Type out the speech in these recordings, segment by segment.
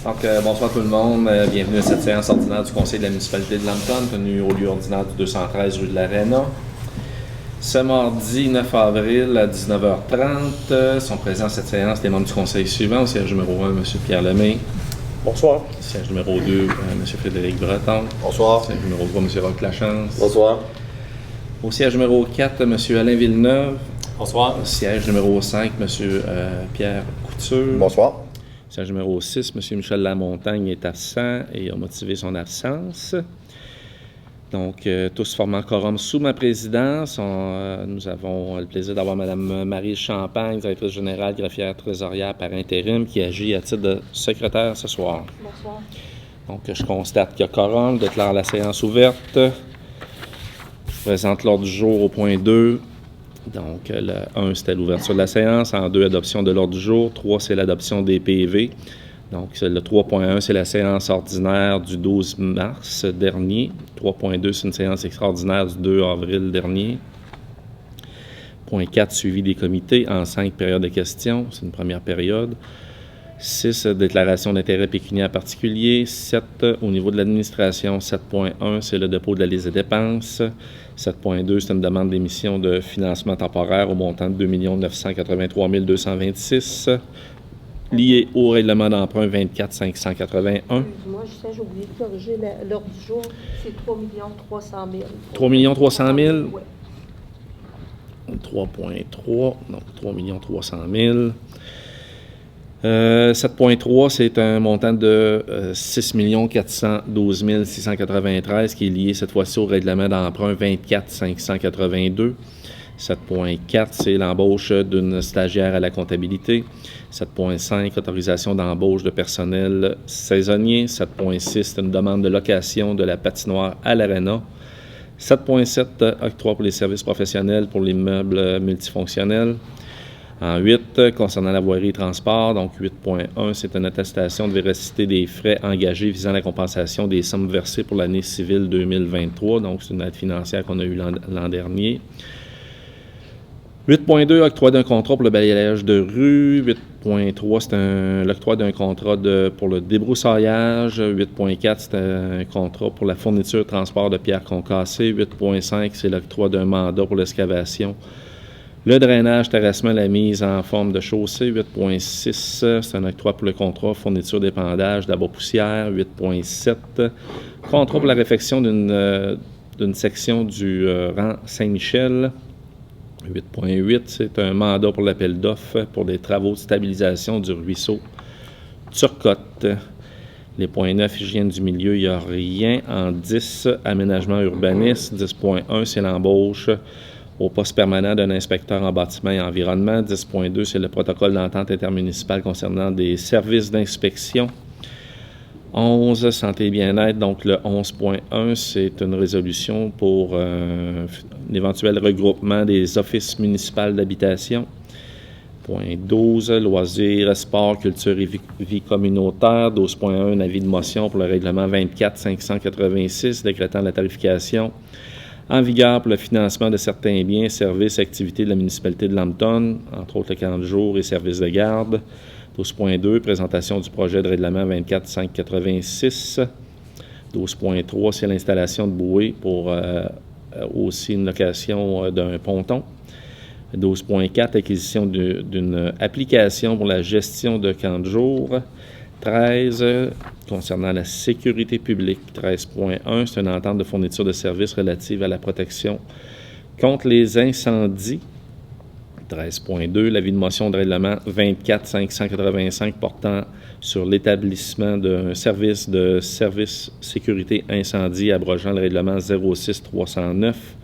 Donc, bonsoir tout le monde. Bienvenue à cette séance ordinaire du Conseil de la municipalité de Lambton, tenue au lieu ordinaire du 213 rue de l'Arena. Ce mardi 9 avril à 19h30, sont présents à cette séance les membres du Conseil suivant. Au siège numéro 1, M. Pierre Lemay. Bonsoir. Au siège numéro 2, M. Frédéric Breton. Bonsoir. Au siège numéro 3, M. Roch Lachance. Bonsoir. Au siège numéro 4, M. Alain Villeneuve. Bonsoir. Au siège numéro 5, M. Pierre Couture. Bonsoir. Au siège numéro 6, M. Michel Lamontagne est absent et a motivé son absence. Donc, tous formant quorum sous ma présidence. Nous avons le plaisir d'avoir Mme Marie Champagne, directrice générale, greffière trésorière par intérim, qui agit à titre de secrétaire ce soir. Bonsoir. Donc, je constate qu'il y a quorum, déclare la séance ouverte. Je présente l'ordre du jour au point 2. Donc, le 1, c'était l'ouverture de la séance. En 2, adoption de l'ordre du jour. 3, c'est l'adoption des PV. Donc, le 3.1, c'est la séance ordinaire du 12 mars dernier. 3.2, c'est une séance extraordinaire du 2 avril dernier. Point 4, suivi des comités en 5 périodes de questions. C'est une première période. 6, déclaration d'intérêt pécuniaire particulier. 7, au niveau de l'administration. 7.1, c'est le dépôt de la liste des dépenses. 7.2, c'est une demande d'émission de financement temporaire au montant de 2 983 226, lié au règlement d'emprunt 24 581. Excuse-moi, j'ai oublié de corriger l'ordre du jour. C'est 3 300 000. 3 300 000? Oui. 3.3, donc 3 300 000. 7.3, c'est un montant de 6 412 693 qui est lié cette fois-ci au règlement d'emprunt 24 582. 7.4, c'est l'embauche d'une stagiaire à la comptabilité. 7.5, autorisation d'embauche de personnel saisonnier. 7.6, c'est une demande de location de la patinoire à l'Arena. 7.7, octroi pour les services professionnels pour l'immeuble multifonctionnel. En 8, concernant la voirie et transport, donc 8.1, c'est une attestation de véracité des frais engagés visant la compensation des sommes versées pour l'année civile 2023. Donc, c'est une aide financière qu'on a eue l'an dernier. 8.2, octroi d'un contrat pour le balayage de rue. 8.3, c'est l'octroi d'un contrat pour le débroussaillage. 8.4, c'est un contrat pour la fourniture et transport de pierres concassées. 8.5, c'est l'octroi d'un mandat pour l'excavation. Le drainage, terrassement, la mise en forme de chaussée. 8.6, c'est un octroi pour le contrat fourniture d'épandage d'abat-poussière. 8.7, contrat pour la réfection d'une section du rang Saint-Michel. 8.8, c'est un mandat pour l'appel d'offres pour des travaux de stabilisation du ruisseau Turcotte. Les points 9, hygiène du milieu, il n'y a rien. En 10, aménagement urbaniste. 10.1, c'est l'embauche au poste permanent d'un inspecteur en bâtiment et environnement. 10.2, c'est le protocole d'entente intermunicipale concernant des services d'inspection. 11, santé et bien-être. Donc, le 11.1, c'est une résolution pour l'éventuel regroupement des offices municipaux d'habitation. Point 12, loisirs, sport, culture et vie communautaire. 12.1, un avis de motion pour le règlement 24 586, décrétant la tarification en vigueur pour le financement de certains biens, services, activités de la municipalité de Lambton, entre autres le camp de jour et services de garde. 12.2, présentation du projet de règlement 24 586. 12.3, c'est l'installation de bouées pour aussi une location d'un ponton. 12.4, acquisition d'une application pour la gestion de camp de jour. 13, concernant la sécurité publique. 13.1, c'est une entente de fourniture de services relative à la protection contre les incendies. 13.2, l'avis de motion de règlement 24 585 portant sur l'établissement d'un service de service sécurité incendie abrogeant le règlement 06 309.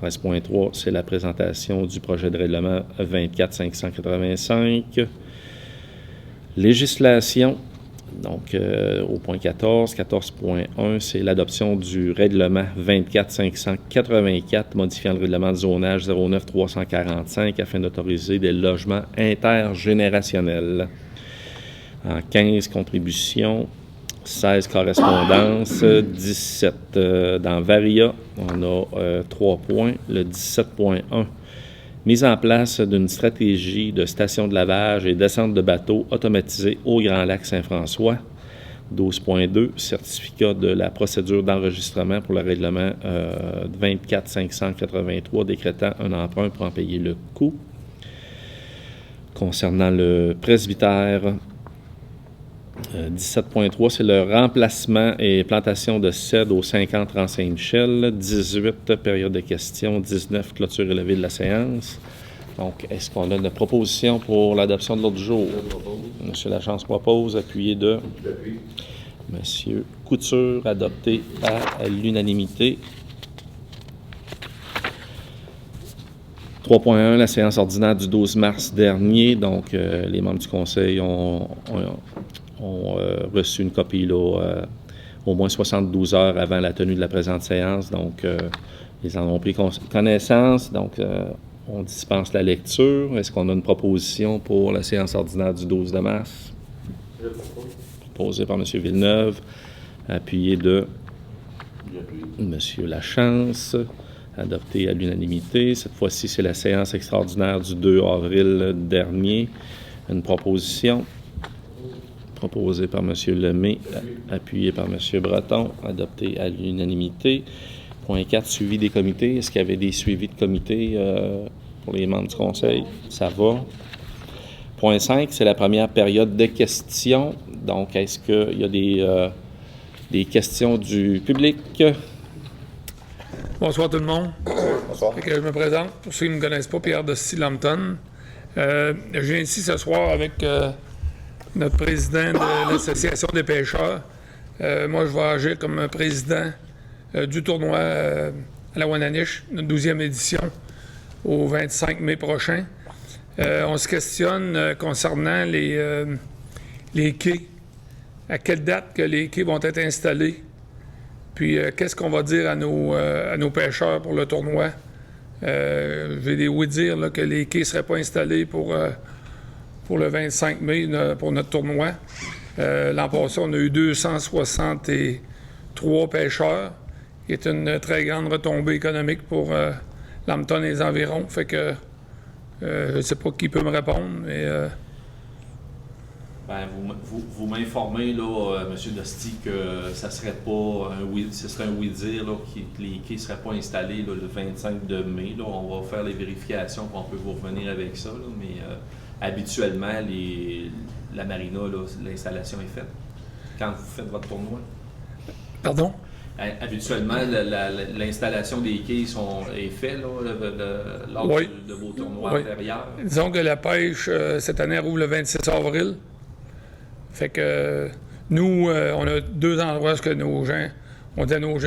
13.3, c'est la présentation du projet de règlement 24 585. Législation. Donc, au point 14, 14.1, c'est l'adoption du règlement 24 584 modifiant le règlement de zonage 09 345 afin d'autoriser des logements intergénérationnels. En 15, contributions, 16, correspondances, 17. Dans Varia, on a 3 points. Le 17.1, mise en place d'une stratégie de station de lavage et descente de bateaux automatisée au Grand Lac Saint-François. 12.2, certificat de la procédure d'enregistrement pour le règlement 24 583 décrétant un emprunt pour en payer le coût. Concernant le presbytère, 17.3, c'est le remplacement et plantation de cèdre au 50 rang Saint-Michel. 18, période de questions. 19, clôture élevée de la séance. Donc, est-ce qu'on a une proposition pour l'adoption de l'ordre du jour? Monsieur Lachance propose, appuyé de Monsieur Couture, adopté à l'unanimité. 3.1, la séance ordinaire du 12 mars dernier. Donc, les membres du Conseil ont reçu une copie là, au moins 72 heures avant la tenue de la présente séance. Donc, ils en ont pris connaissance. Donc, on dispense la lecture. Est-ce qu'on a une proposition pour la séance ordinaire du 12 de mars? Proposée par M. Villeneuve, appuyé de M. Lachance, adopté à l'unanimité. Cette fois-ci, c'est la séance extraordinaire du 2 avril dernier. Une proposition proposée par M. Lemay, appuyé par M. Breton, adopté à l'unanimité. Point 4, suivi des comités. Est-ce qu'il y avait des suivis de comités pour les membres du Conseil? Ça va. Point 5, c'est la première période de questions. Donc, est-ce qu'il y a des questions du public? Bonsoir tout le monde. Bonsoir. Je me présente. Pour ceux qui ne me connaissent pas, Pierre Dosti-Lampton. Je viens ici ce soir avec notre président de l'Association des pêcheurs. Moi, je vais agir comme président du tournoi à la Wananiche, notre 12e édition, au 25 mai prochain. On se questionne concernant les quais. À quelle date que les quais vont être installés? Puis, qu'est-ce qu'on va dire à nos pêcheurs pour le tournoi? Je vais les oui-dire là, que les quais ne seraient pas installés pour le 25 mai pour notre tournoi. L'an passé, on a eu 263 pêcheurs, qui est une très grande retombée économique pour Lambton et les environs. Fait que je ne sais pas qui peut me répondre, mais... Vous m'informez, là, M. Dosti, que ça serait pas ce serait un oui-dire, là, que les quais ne seraient pas installés là, le 25 de mai. Là. On va faire les vérifications, puis on peut vous revenir avec ça. Là, mais habituellement, la marina, l'installation est faite quand vous faites votre tournoi. Pardon? Habituellement, l'installation des quais est faite lors de vos tournois antérieurs. Disons que la pêche, cette année, rouvre le 26 avril. Fait que nous, on a 2 endroits où nos gens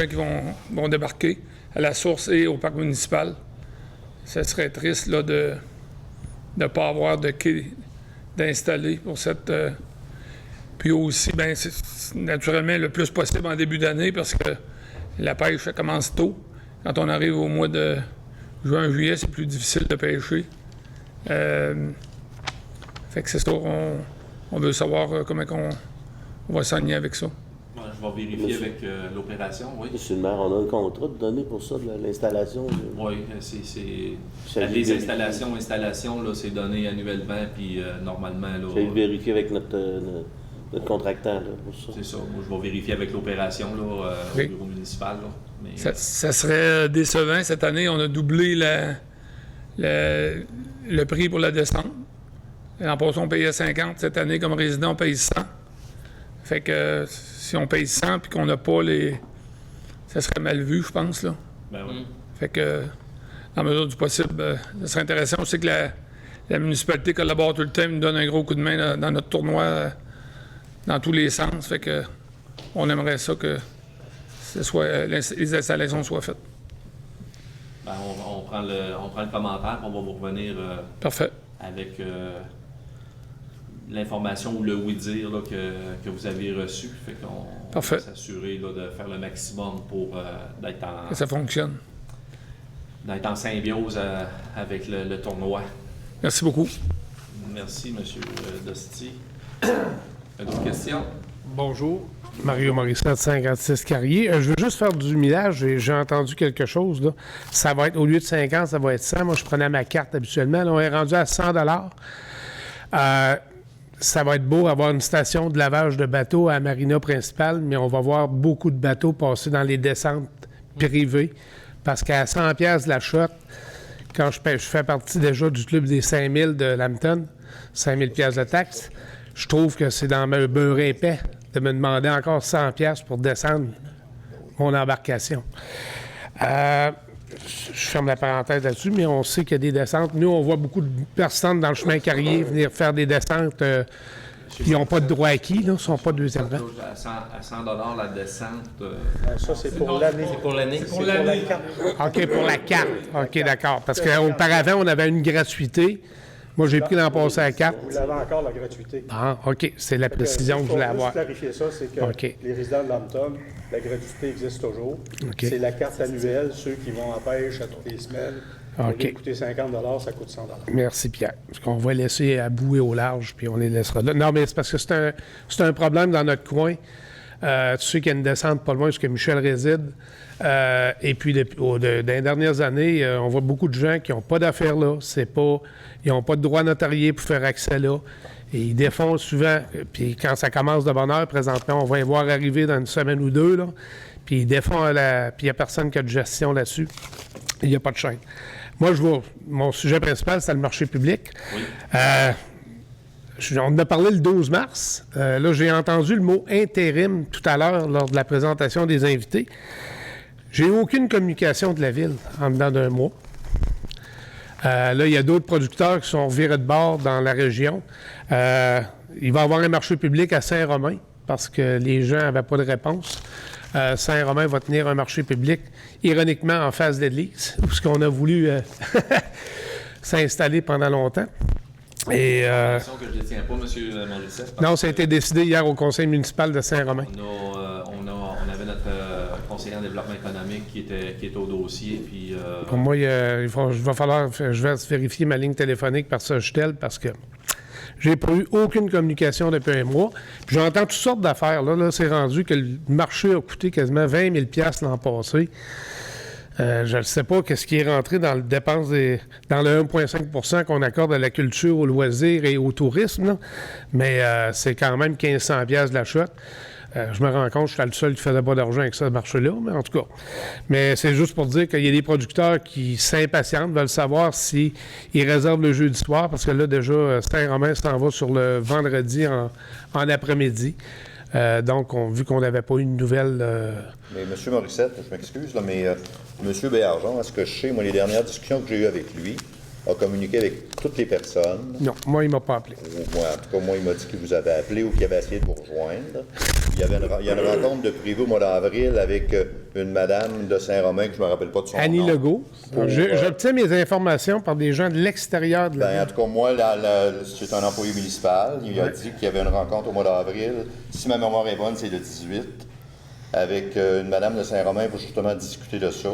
qui vont débarquer, à la source et au parc municipal. Ça serait triste là, de ne pas avoir de quai d'installer pour cette... Puis aussi, bien, c'est naturellement le plus possible en début d'année parce que la pêche, ça commence tôt. Quand on arrive au mois de juin, juillet, c'est plus difficile de pêcher. Fait que c'est ça, on veut savoir comment on va s'aligner avec ça. Ouais, je vais vérifier avec l'opération, oui. Monsieur le maire, on a un contrat de donner pour ça, de l'installation? Oui, les installations, là, c'est donné annuellement, puis normalement... Là, j'ai vérifié avec notre contractant, là, pour ça. C'est ça. Moi, je vais vérifier avec l'opération, là, au bureau municipal, là. Mais, ça serait décevant. Cette année, on a doublé le prix pour la descente. L'an passé, on payait 50. Cette année, comme résident, on paye 100. Fait que si on paye 100 puis qu'on n'a pas les... Ça serait mal vu, je pense, là. Ben oui. Fait que, dans la mesure du possible, ça serait intéressant. On sait que la municipalité collabore tout le temps, nous donne un gros coup de main dans notre tournoi, dans tous les sens. Fait que on aimerait ça que les installations soient faites. Ben, on prend le commentaire, on va vous revenir Parfait. Avec l'information ou le oui-dire là, que vous avez reçu. Fait qu'on va s'assurer là, de faire le maximum pour que ça fonctionne. D'être en symbiose avec le tournoi. Merci beaucoup. Merci, M. Dosti. D'autres questions? Bonjour. Mario Morissette, 56 Carrier. Je veux juste faire du millage. J'ai entendu quelque chose. Là. Ça va être, au lieu de 50, ça va être 100. Moi, je prenais ma carte habituellement. Là, on est rendu à 100 $. ça va être beau avoir une station de lavage de bateaux à la marina principale, mais on va voir beaucoup de bateaux passer dans les descentes privées. Parce qu'à 100 piastres de la shot, quand je fais partie déjà du club des 5000 de Lambton, 5000 piastres de taxes, je trouve que c'est dans le beurre épais de me demander encore 100 piastres pour descendre mon embarcation. Je ferme la parenthèse là-dessus, mais on sait qu'il y a des descentes. Nous, on voit beaucoup de personnes dans le chemin Carrier venir faire des descentes. Ils n'ont pas de droit acquis, là, ils ne sont pas deuxième rang. À 100 la descente. Ça, c'est pour l'année. C'est pour l'année. C'est pour la carte. OK, pour la carte. OK, d'accord. Parce qu'auparavant, on avait une gratuité. Moi, j'ai pris l'an passé la carte. Vous l'avez encore, la gratuité. Ah, OK. C'est la précision que je voulais avoir. Pour clarifier ça, c'est que OK. les résidents de Lambton, la gratuité existe toujours. OK. C'est la carte annuelle, ceux qui vont en pêche à toutes les semaines. Au lieu de coûter 50 $, ça coûte 100 $. Merci, Pierre. Parce qu'on va laisser à bouer au large, puis on les laissera là. Non, mais c'est parce que c'est un problème dans notre coin. Tu sais qu'il y a une descente pas loin où Michel réside. Et puis, dans les dernières années, on voit beaucoup de gens qui n'ont pas d'affaires là. Ils n'ont pas de droit notarié pour faire accès là. Et ils défont souvent. Puis quand ça commence de bonne heure, présentement, on va les voir arriver dans une semaine ou deux, là. Puis ils défont puis il n'y a personne qui a de gestion là-dessus. Il n'y a pas de chaîne. Moi, mon sujet principal, c'est le marché public. Oui. On en a parlé le 12 mars. Là, j'ai entendu le mot intérim tout à l'heure lors de la présentation des invités. J'ai eu aucune communication de la Ville en dedans d'un mois. Là, il y a d'autres producteurs qui sont virés de bord dans la région. Il va y avoir un marché public à Saint-Romain parce que les gens n'avaient pas de réponse. Saint-Romain va tenir un marché public, ironiquement, en face de l'église, où ce qu'on a voulu s'installer pendant longtemps. Et, C'est une information que je ne détiens pas, M. Morissette. Non, ça a été décidé hier au conseil municipal de Saint-Romain. On avait notre conseiller en développement économique qui était au dossier. Puis, Pour moi, je vais vérifier ma ligne téléphonique par Sogetel parce que j'ai pas eu aucune communication depuis un mois. Puis j'entends toutes sortes d'affaires. Là, c'est rendu que le marché a coûté quasiment 20 000 $ l'an passé. Je ne sais pas qu'est-ce qui est rentré dans le dépense dans le 1,5 % qu'on accorde à la culture, au loisir et au tourisme, là. Mais c'est quand même 1500 $ de la shot. Je me rends compte, je suis le seul qui ne faisait pas d'argent avec ça, ce marché-là, mais en tout cas. Mais c'est juste pour dire qu'il y a des producteurs qui s'impatientent, veulent savoir s'ils réservent le jeudi soir, parce que là, déjà, Saint-Romain s'en va sur le vendredi en après-midi. Donc, vu qu'on n'avait pas eu une nouvelle... Mais M. Morissette, je m'excuse, là, mais M. Béargeon, à ce que je sais, moi, les dernières discussions que j'ai eues avec lui, a communiqué avec toutes les personnes. Non, moi, il ne m'a pas appelé. Moi, en tout cas, moi, il m'a dit qu'il vous avait appelé ou qu'il avait essayé de vous rejoindre. Il y a une rencontre de privé au mois d'avril avec une madame de Saint-Romain, que je ne me rappelle pas de son nom. Annie Legault. J'obtiens mes informations par des gens de l'extérieur de la ville. En tout cas, moi, c'est un employé municipal. Il a dit qu'il y avait une rencontre au mois d'avril. Si ma mémoire est bonne, c'est le 18, avec une madame de Saint-Romain pour justement discuter de ça.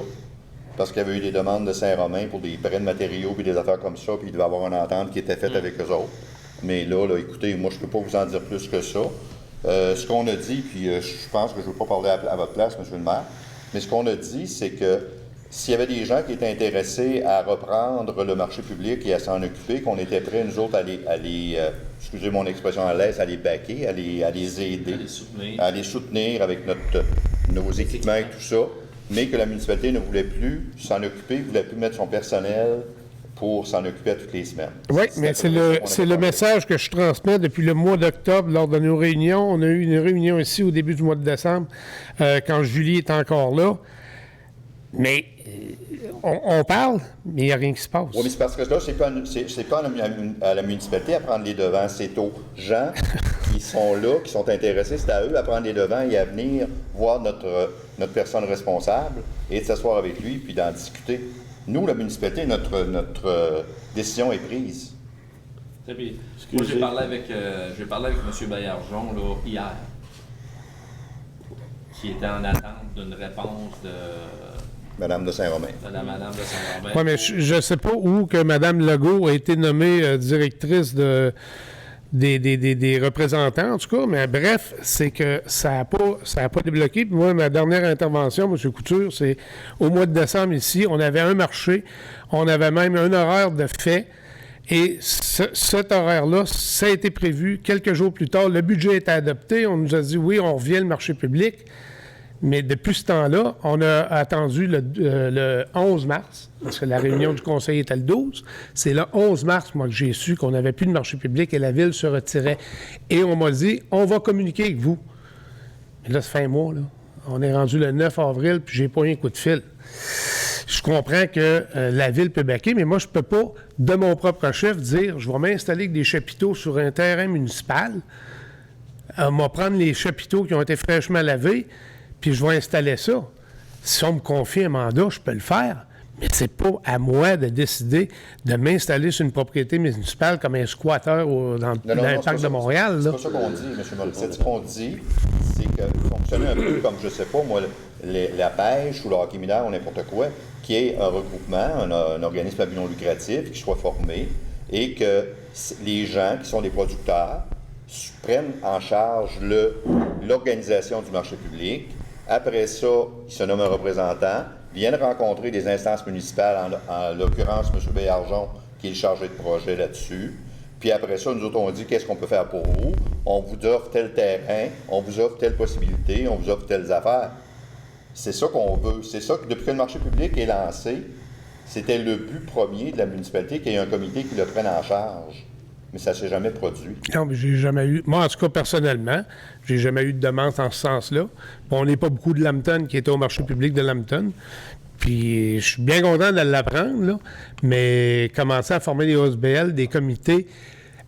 Parce qu'il y avait eu des demandes de Saint-Romain pour des prêts de matériaux puis des affaires comme ça, puis il devait y avoir une entente qui était faite avec eux autres. Mais là, écoutez, moi, je ne peux pas vous en dire plus que ça. Ce qu'on a dit, puis je pense que je ne veux pas parler à votre place, M. le maire, mais ce qu'on a dit, c'est que s'il y avait des gens qui étaient intéressés à reprendre le marché public et à s'en occuper, qu'on était prêts, nous autres, à les excusez mon expression à l'aise, à les backer, à les aider, à les soutenir avec nos équipements et tout ça, mais que la municipalité ne voulait plus s'en occuper, ne voulait plus mettre son personnel pour s'en occuper à toutes les semaines. Oui, mais c'est le message que je transmets depuis le mois d'octobre lors de nos réunions. On a eu une réunion ici au début du mois de décembre, quand Julie est encore là. Mais on parle, mais il n'y a rien qui se passe. Oui, mais c'est parce que là, c'est pas à la municipalité à prendre les devants, c'est aux gens qui sont là, qui sont intéressés, c'est à eux à prendre les devants et à venir voir notre personne responsable et de s'asseoir avec lui puis d'en discuter. Nous, la municipalité, notre décision est prise. Très bien. Moi, j'ai parlé avec M. Baillargeon là, hier, qui était en attente d'une réponse de... Madame de Saint-Romain. Madame de Saint-Romain. Oui, mais je ne sais pas où que Mme Legault a été nommée directrice des représentants, en tout cas, mais bref, c'est que ça n'a pas débloqué. Puis moi, ma dernière intervention, M. Couture, c'est au mois de décembre ici, on avait un marché, on avait même un horaire de fait, Et cet horaire-là, ça a été prévu quelques jours plus tard. Le budget a été adopté. On nous a dit, oui, on revient le marché public. Mais depuis ce temps-là, on a attendu le 11 mars, parce que la réunion du conseil était le 12. C'est le 11 mars, moi, que j'ai su qu'on n'avait plus de marché public et la ville se retirait. Et on m'a dit, on va communiquer avec vous. Mais là, ça fait un mois, là. On est rendu le 9 avril, puis j'ai pas eu un coup de fil. Je comprends que la ville peut baquer, mais moi, je peux pas, de mon propre chef, dire, je vais m'installer avec des chapiteaux sur un terrain municipal, on va prendre les chapiteaux qui ont été fraîchement lavés, puis je vais installer ça. Si on me confie un mandat, je peux le faire, mais c'est pas à moi de décider de m'installer sur une propriété municipale comme un squatteur dans le parc de Montréal. C'est pas ça qu'on dit, M. Morissette. Ce qu'on dit, c'est que fonctionner un peu comme, je sais pas, moi, la pêche ou le hockey mineur ou n'importe quoi, qui est un regroupement, un organisme à but non lucratif, qui soit formé, et que les gens qui sont des producteurs prennent en charge l'organisation du marché public. Après ça, ils se nomment un représentant, viennent rencontrer des instances municipales, en l'occurrence M. Béargeon, qui est le chargé de projet là-dessus. Puis après ça, nous autres, on dit qu'est-ce qu'on peut faire pour vous. On vous offre tel terrain, on vous offre telle possibilité, on vous offre telles affaires. C'est ça qu'on veut. C'est ça que depuis que le marché public est lancé, c'était le but premier de la municipalité qu'il y ait un comité qui le prenne en charge. Mais ça ne s'est jamais produit. Non, mais j'ai jamais eu... Moi, en tout cas, personnellement, j'ai jamais eu de demande en ce sens-là. Bon, on n'est pas beaucoup de Lambton qui étaient au marché public de Lambton. Puis, je suis bien content de l'apprendre, là. Mais commencer à former des OSBL, des comités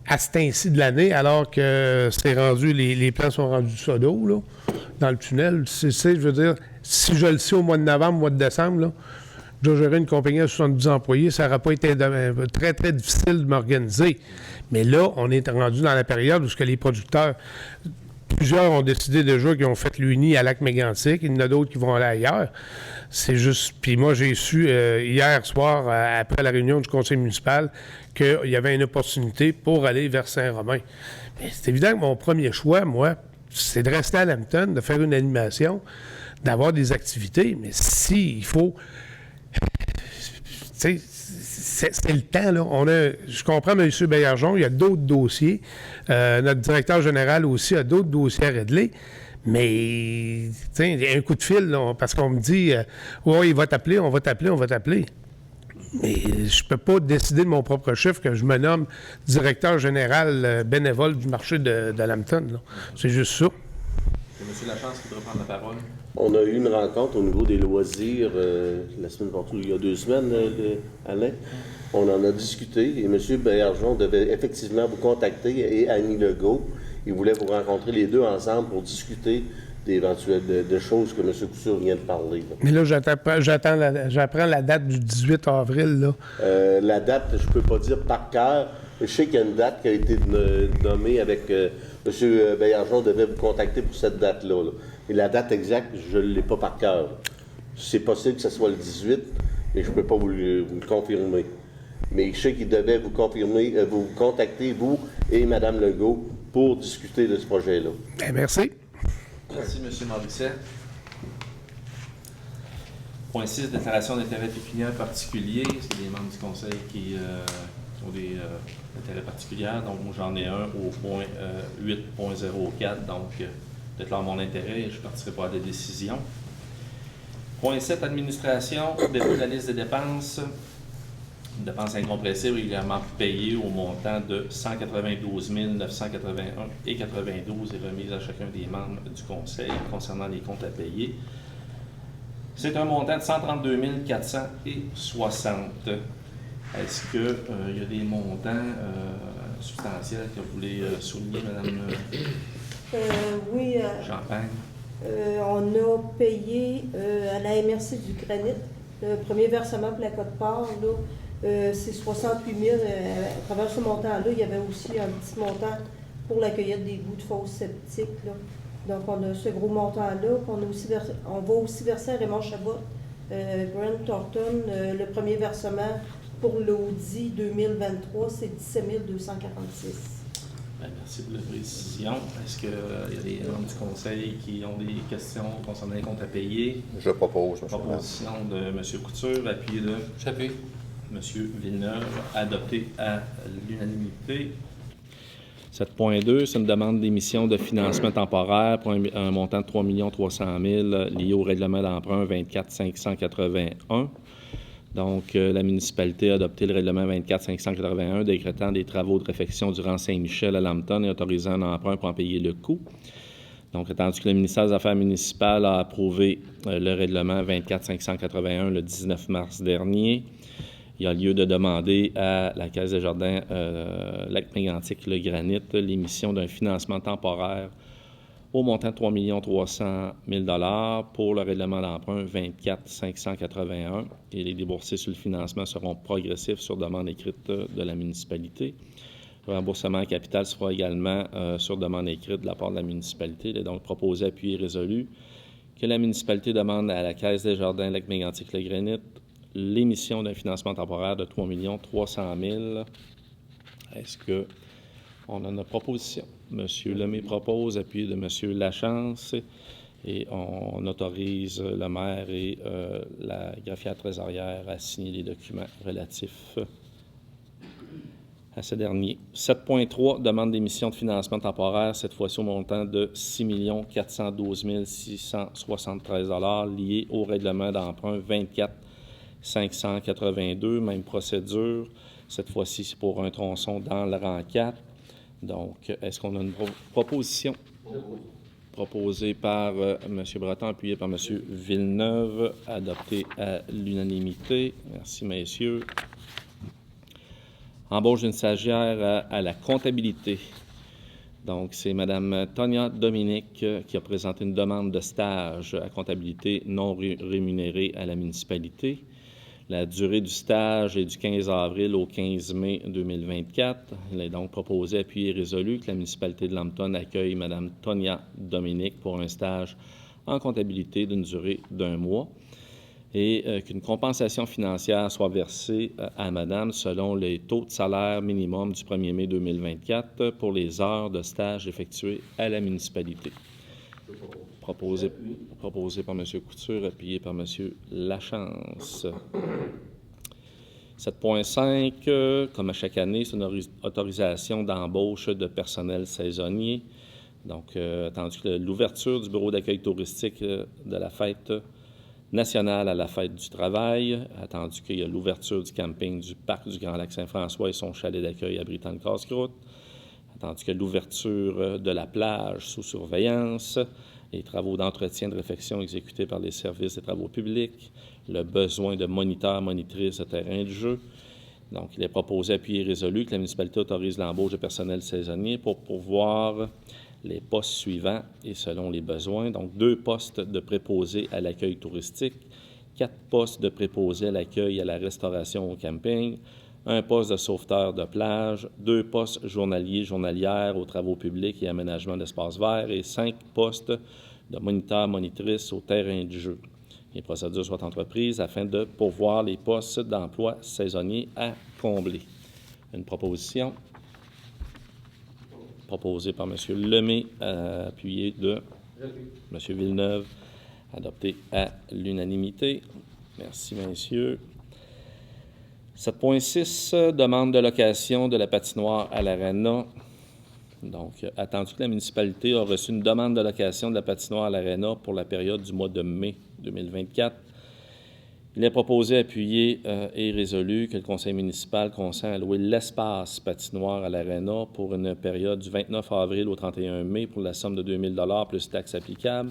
à ce temps-ci de l'année, alors que c'est rendu... Les plans sont rendus sodo, là, dans le tunnel. Je veux dire, si je le sais au mois de novembre, au mois de décembre, là, je gérais une compagnie à 70 employés, ça n'aurait pas été très, très difficile de m'organiser. Mais là, on est rendu dans la période où les producteurs, plusieurs ont décidé déjà qu'ils ont fait l'Uni à Lac-Mégantic, il y en a d'autres qui vont aller ailleurs. C'est juste... Puis moi, j'ai su hier soir, après la réunion du conseil municipal, qu'il y avait une opportunité pour aller vers Saint-Romain. Mais c'est évident que mon premier choix, moi, c'est de rester à Lambton, de faire une animation, d'avoir des activités. Mais si il faut... Tu sais, c'est le temps, là. Je comprends M. Béargeon, il y a d'autres dossiers. Notre directeur général aussi a d'autres dossiers à régler. Mais, tu sais, il y a un coup de fil, là, parce qu'on me dit ouais, il va t'appeler, on va t'appeler. Mais je peux pas décider de mon propre chef que je me nomme directeur général bénévole du marché de Lambton, là. C'est juste ça. C'est M. Lachance qui devrait prendre la parole. On a eu une rencontre au niveau des loisirs la semaine passée, il y a 2 semaines, Alain. On en a discuté et M. Béargeon devait effectivement vous contacter et Annie Legault. Il voulait vous rencontrer les deux ensemble pour discuter de choses que M. Couture vient de parler. Là. Mais là, j'apprends la date du 18 avril. Là. La date, je ne peux pas dire par cœur. Je sais qu'il y a une date qui a été nommée avec... M. Béargeon devait vous contacter pour cette date-là. Là. Et la date exacte, je ne l'ai pas par cœur. C'est possible que ce soit le 18, mais je ne peux pas vous le confirmer. Mais je sais qu'il devait vous confirmer, vous contacter, vous et Mme Legault, pour discuter de ce projet-là. Bien, merci. Merci, M. Morissette. Point 6, déclaration d'intérêt pécuniaire particulier. C'est des membres du conseil qui ont des intérêts particuliers. Donc, j'en ai un au point 8.04. Donc, déclare mon intérêt et je ne partirai pas à des décisions. Point 7, administration. Dépôt de la liste des dépenses. Une dépense incompressible régulièrement payée au montant de 192 981 et 92 et remise à chacun des membres du conseil concernant les comptes à payer. C'est un montant de 132 460. Est-ce qu'il y a des montants substantiels que vous voulez souligner, Mme Oui. Champagne? On a payé à la MRC du Granit le premier versement pour la Côte-Part. C'est 68 000. À travers ce montant-là, il y avait aussi un petit montant pour la cueillette des bouts de fosses septiques. Là. Donc, on a ce gros montant-là. On va aussi verser à Raymond Chabot, Grant Thornton, le premier versement pour l'Audi 2023, c'est 17 246. Bien, merci pour la précision. Est-ce qu'il y a des membres du conseil qui ont des questions concernant les comptes à payer? Je propose, M. Proposition de M. Couture, appuyé de... J'appuie. M. Villeneuve, adopté à l'unanimité. 7.2, c'est une demande d'émission de financement temporaire pour un montant de 3 300 000 lié au règlement d'emprunt 24 581. Donc, la municipalité a adopté le règlement 24 581 décrétant des travaux de réfection du rang Saint-Michel à Lambton et autorisant un emprunt pour en payer le coût. Donc, attendu que le ministère des Affaires municipales a approuvé le règlement 24 581 le 19 mars dernier, il y a lieu de demander à la Caisse des Jardins Lac-Mégantic, le Granit, l'émission d'un financement temporaire au montant de 3 300 000 pour le règlement d'emprunt 24 581 et les déboursés sur le financement seront progressifs sur demande écrite de la municipalité. Le remboursement en capital se fera également sur demande écrite de la part de la municipalité. Il est donc proposé, appuyé et résolu que la municipalité demande à la Caisse des Jardins Lac-Mégantic, le Granit, l'émission d'un financement temporaire de 3 300 000. Est-ce qu'on a une proposition? M. Lemay propose, appuyé de M. Lachance, et on autorise le maire et la greffière trésorière à signer les documents relatifs à ce dernier. 7.3, demande d'émission de financement temporaire, cette fois-ci au montant de 6 412 673 $ lié au règlement d'emprunt 24 582, même procédure. Cette fois-ci, c'est pour un tronçon dans le rang 4. Donc, est-ce qu'on a une proposition? Proposée par M. Breton, appuyée par M. Villeneuve, adoptée à l'unanimité. Merci, messieurs. Embauche d'une stagiaire à la comptabilité. Donc, c'est Mme Tonia Dominique qui a présenté une demande de stage à comptabilité non rémunérée à la municipalité. La durée du stage est du 15 avril au 15 mai 2024. Il est donc proposé, appuyé et résolu que la municipalité de Lambton accueille Mme Tonia Dominique pour un stage en comptabilité d'une durée d'1 mois et qu'une compensation financière soit versée à Madame selon les taux de salaire minimum du 1er mai 2024 pour les heures de stage effectuées à la municipalité. Proposé par M. Couture, appuyé par M. Lachance. 7.5, comme à chaque année, c'est une autorisation d'embauche de personnel saisonnier. Donc, attendu que l'ouverture du bureau d'accueil touristique de la fête nationale à la fête du travail, attendu qu'il y a l'ouverture du camping du parc du Grand Lac Saint-François et son chalet d'accueil abritant le casse-croûte, attendu que l'ouverture de la plage sous surveillance, les travaux d'entretien de réfection exécutés par les services des travaux publics, le besoin de moniteurs, monitrices de terrain de jeu. Donc, il est proposé, appuyé et résolu que la municipalité autorise l'embauche de personnel saisonnier pour pourvoir les postes suivants et selon les besoins. Donc, 2 postes de préposés à l'accueil touristique, 4 postes de préposés à l'accueil et à la restauration au camping, 1 poste de sauveteur de plage, 2 postes journalières aux travaux publics et aménagement d'espaces verts et 5 postes de moniteurs, monitrices au terrain de jeu. Les procédures soient entreprises afin de pourvoir les postes d'emploi saisonniers à combler. Une proposition proposée par M. Lemay, appuyée de M. Villeneuve, adoptée à l'unanimité. Merci, messieurs. 7.6, demande de location de la patinoire à l'Arena. Donc, attendu que la municipalité a reçu une demande de location de la patinoire à l'Arena pour la période du mois de mai 2024. Il est proposé, appuyé et résolu que le conseil municipal consent à louer l'espace patinoire à l'Arena pour une période du 29 avril au 31 mai pour la somme de 2 000 plus taxes applicables,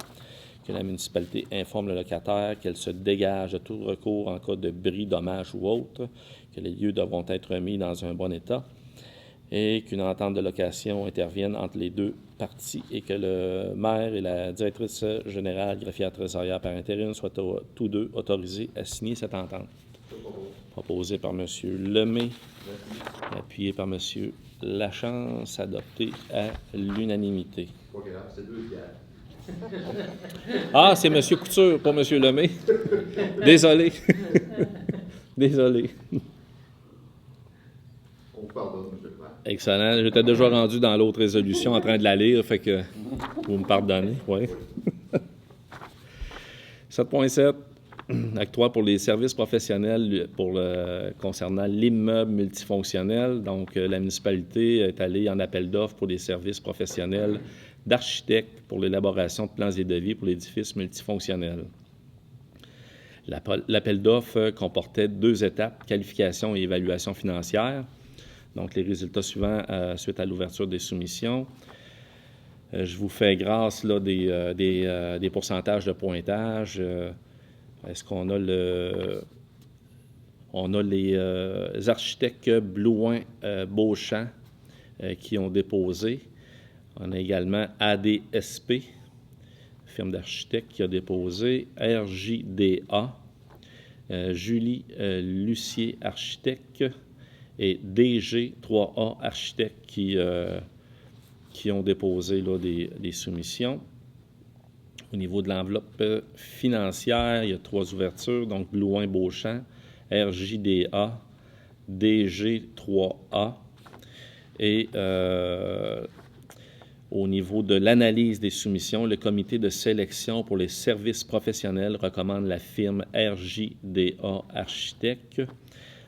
que la municipalité informe le locataire qu'elle se dégage de tout recours en cas de bris, dommages ou autre, que les lieux devront être remis dans un bon état et qu'une entente de location intervienne entre les 2 parties et que le maire et la directrice générale greffière trésorière par intérim soient tous 2 autorisés à signer cette entente. Proposé par M. Lemay, appuyé par M. Lachance, adopté à l'unanimité. Ah, c'est M. Couture, pas M. Lemay. Désolé. Désolé. On vous pardonne, M. le maire. Excellent. J'étais déjà rendu dans l'autre résolution en train de la lire, fait que vous me pardonnez. Oui. 7.7. octroi pour les services professionnels concernant l'immeuble multifonctionnel. Donc, la municipalité est allée en appel d'offres pour des services professionnels d'architectes pour l'élaboration de plans et devis pour l'édifice multifonctionnel. L'appel d'offres comportait 2 étapes, qualification et évaluation financière. Donc, les résultats suivants suite à l'ouverture des soumissions. Je vous fais grâce là, des pourcentages de pointage. Est-ce qu'on a On a les architectes Blouin-Beauchamp qui ont déposé. On a également ADSP, firme d'architectes qui a déposé. RJDA, Julie Lucier, architecte, et DG3A, architecte qui ont déposé là, des soumissions. Au niveau de l'enveloppe financière, il y a 3 ouvertures, donc Blouin-Beauchamp, RJDA, DG3A. Et au niveau de l'analyse des soumissions, le comité de sélection pour les services professionnels recommande la firme RJDA Architecte.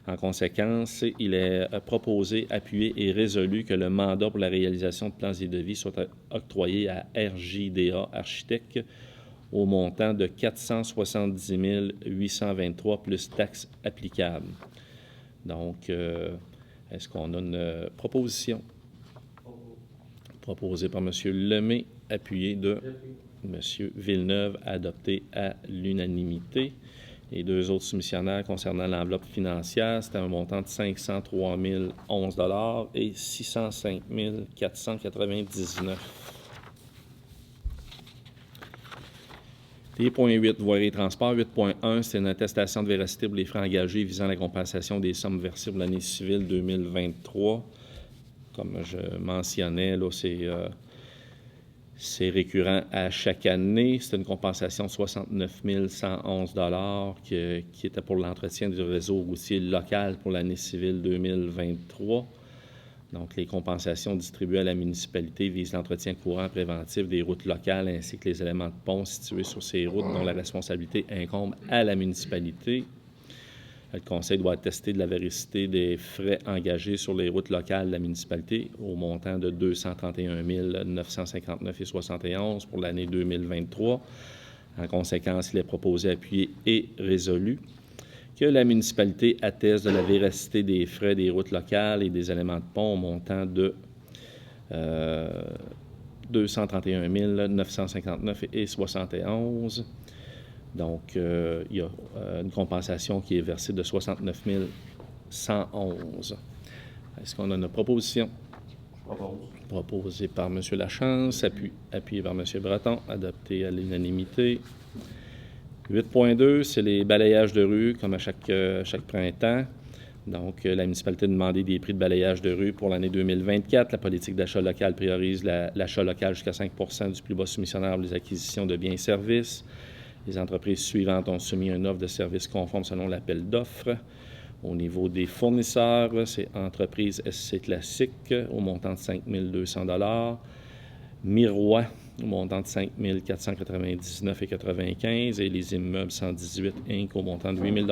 En conséquence, il est proposé, appuyé et résolu que le mandat pour la réalisation de plans et devis soit octroyé à RJDA Architecte au montant de 470 823 plus taxes applicables. Donc, est-ce qu'on a une proposition? Proposée par M. Lemay, appuyée de M. Villeneuve, adoptée à l'unanimité. Les 2 autres soumissionnaires concernant l'enveloppe financière, c'était un montant de 503 011 $ et 605 499. T.8, voirie et transport. 8.1, c'est une attestation de véracité pour les frais engagés visant la compensation des sommes versées pour l'année civile 2023. Comme je mentionnais, là, c'est récurrent à chaque année. C'est une compensation de 69 111 $ qui était pour l'entretien du réseau routier local pour l'année civile 2023. Donc, les compensations distribuées à la municipalité visent l'entretien courant préventif des routes locales ainsi que les éléments de pont situés sur ces routes dont la responsabilité incombe à la municipalité. Le Conseil doit attester de la véracité des frais engagés sur les routes locales de la municipalité au montant de 231 959,71 pour l'année 2023. En conséquence, il est proposé, appuyé et résolu que la municipalité atteste de la véracité des frais des routes locales et des éléments de pont au montant de 231 959,71. Donc, il y a une compensation qui est versée de 69 111. Est-ce qu'on a une proposition? Proposée par M. Lachance, appuyée par M. Breton, adoptée à l'unanimité. 8.2, c'est les balayages de rue, comme à chaque printemps. Donc, la municipalité a demandé des prix de balayage de rue pour l'année 2024. La politique d'achat local priorise l'achat local jusqu'à 5 % du plus bas soumissionnaire pour les acquisitions de biens et services. Les entreprises suivantes ont soumis une offre de services conforme selon l'appel d'offres. Au niveau des fournisseurs, c'est Entreprise SC Classique au montant de 5 200 $, Miroir au montant de 5 499,95 et les immeubles 118 Inc. au montant de 8 000 $.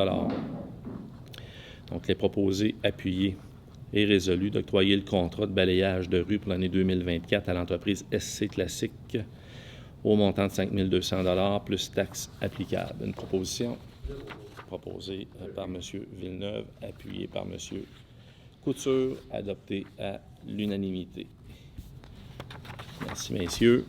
Donc, les proposés, appuyés et résolus d'octroyer le contrat de balayage de rue pour l'année 2024 à l'entreprise SC Classique au montant de 5 200 $ plus taxes applicables. Une proposition proposée par M. Villeneuve, appuyée par M. Couture, adoptée à l'unanimité. Merci, messieurs.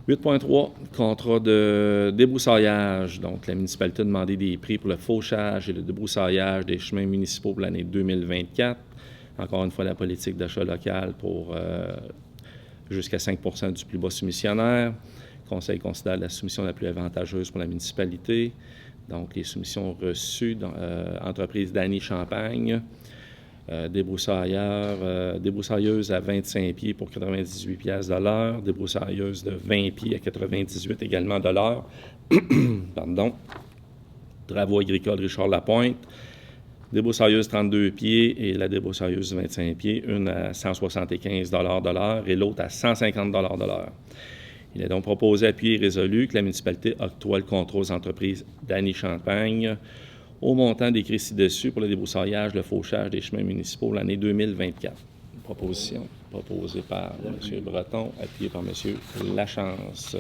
8.3, contrat de débroussaillage. Donc, la municipalité a demandé des prix pour le fauchage et le débroussaillage des chemins municipaux pour l'année 2024. Encore une fois, la politique d'achat local pour jusqu'à 5 % du plus bas soumissionnaire. Le Conseil considère la soumission la plus avantageuse pour la municipalité. Donc, les soumissions reçues dans entreprise Danny Champagne, débroussailleuse à 25 pieds pour 98 $ de l'heure, débroussailleuse de 20 pieds à 98 également de l'heure. Pardon. Travaux agricoles Richard Lapointe, débroussailleuse 32 pieds et la débroussailleuse 25 pieds, une à 175 $ de l'heure et l'autre à 150 $ de l'heure. Il est donc proposé, appuyé et résolu que la municipalité octroie le contrat aux entreprises d'Annie Champagne au montant décrit ci-dessus pour le débroussaillage, le fauchage des chemins municipaux l'année 2024. Proposition proposée par M. Breton, appuyée par M. Lachance.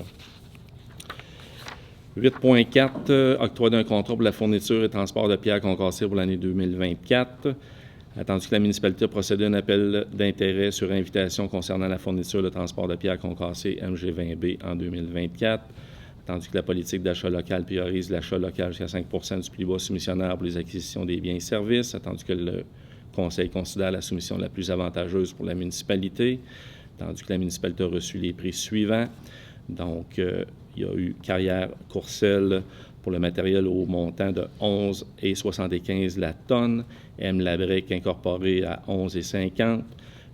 8.4, octroi d'un contrat pour la fourniture et transport de pierres concassées pour l'année 2024. Attendu que la municipalité a procédé à un appel d'intérêt sur invitation concernant la fourniture et le transport de pierres concassées MG20B en 2024. Attendu que la politique d'achat local priorise l'achat local jusqu'à 5 du prix bas soumissionnaire pour les acquisitions des biens et services. Attendu que le Conseil considère la soumission la plus avantageuse pour la municipalité. Attendu que la municipalité a reçu les prix suivants. Donc, il y a eu Carrière Courcelles pour le matériel au montant de 11,75 la tonne, M. Labrec incorporé à 11,50,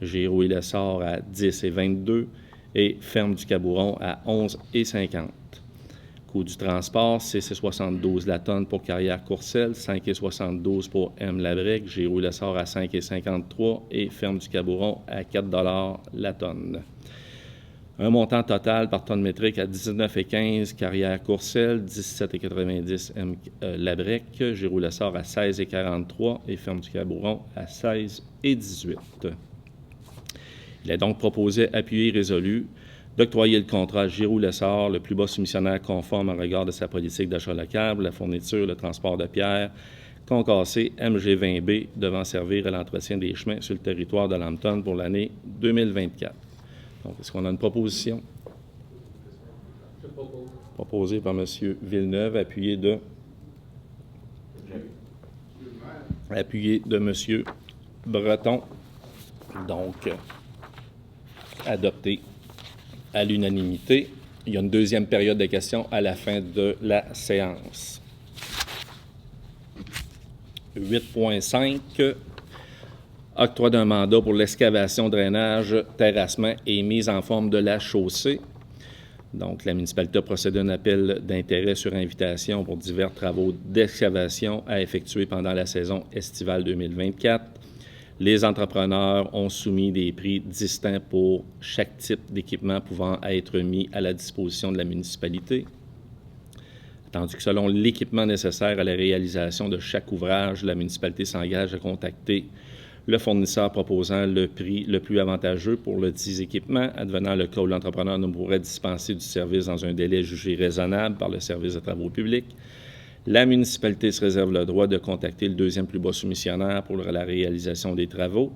Géraud et Lessard à 10,22 et Ferme du Cabouron à 11,50. Coût du transport, 6,72 la tonne pour Carrière Courcelles, 5,72 pour M. Labrec, Géraud et Lessard à 5,53 et Ferme du Cabouron à 4 la tonne. Un montant total par tonne métrique à 19,15 Carrière Courcelles, 17,90 M. Labrec, Géraud Lessard à 16,43 et Ferme du Cabouron à 16,18. Il est donc proposé, appuyé et résolu, d'octroyer le contrat à Géraud Lessard, le plus bas soumissionnaire conforme en regard de sa politique d'achat local pour la fourniture, le transport de pierres concassées MG20B devant servir à l'entretien des chemins sur le territoire de Lambton pour l'année 2024. Donc, est-ce qu'on a une proposition? Proposée par M. Villeneuve, appuyée de M. Breton. Donc, adopté à l'unanimité. Il y a une deuxième période de questions à la fin de la séance. 8.5. Octroi d'un mandat pour l'excavation, drainage, terrassement et mise en forme de la chaussée. Donc, la municipalité a procédé à un appel d'intérêt sur invitation pour divers travaux d'excavation à effectuer pendant la saison estivale 2024. Les entrepreneurs ont soumis des prix distincts pour chaque type d'équipement pouvant être mis à la disposition de la municipalité. Tandis que selon l'équipement nécessaire à la réalisation de chaque ouvrage, la municipalité s'engage à contacter le fournisseur proposant le prix le plus avantageux pour le dit équipement, advenant le cas où l'entrepreneur ne pourrait dispenser du service dans un délai jugé raisonnable par le service de travaux publics. La municipalité se réserve le droit de contacter le deuxième plus bas soumissionnaire pour la réalisation des travaux.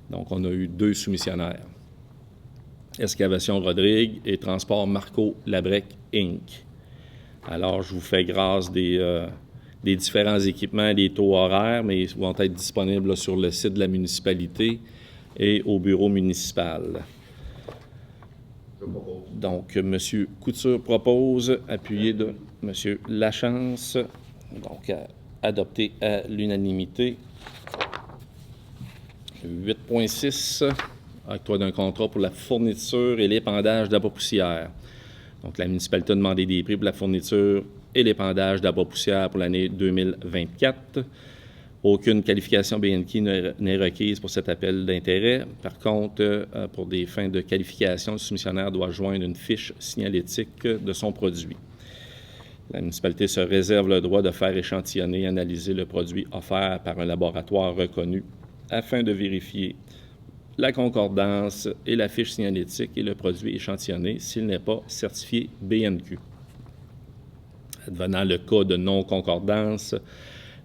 Donc, on a eu 2 soumissionnaires. Excavation Rodrigue et Transport Marco Labrec Inc. Alors, je vous fais grâce des différents équipements et des taux horaires, mais ils vont être disponibles là, sur le site de la municipalité et au bureau municipal. Donc, M. Couture propose, appuyé de M. Lachance, donc adopté à l'unanimité. 8.6, octroi d'un contrat pour la fourniture et l'épandage d'abat-poussière. Donc, la municipalité a demandé des prix pour la fourniture et l'épandage d'abat-poussière pour l'année 2024. Aucune qualification BNQ n'est requise pour cet appel d'intérêt. Par contre, pour des fins de qualification, le soumissionnaire doit joindre une fiche signalétique de son produit. La municipalité se réserve le droit de faire échantillonner et analyser le produit offert par un laboratoire reconnu afin de vérifier la concordance et la fiche signalétique et le produit échantillonné s'il n'est pas certifié BNQ. Advenant le cas de non-concordance,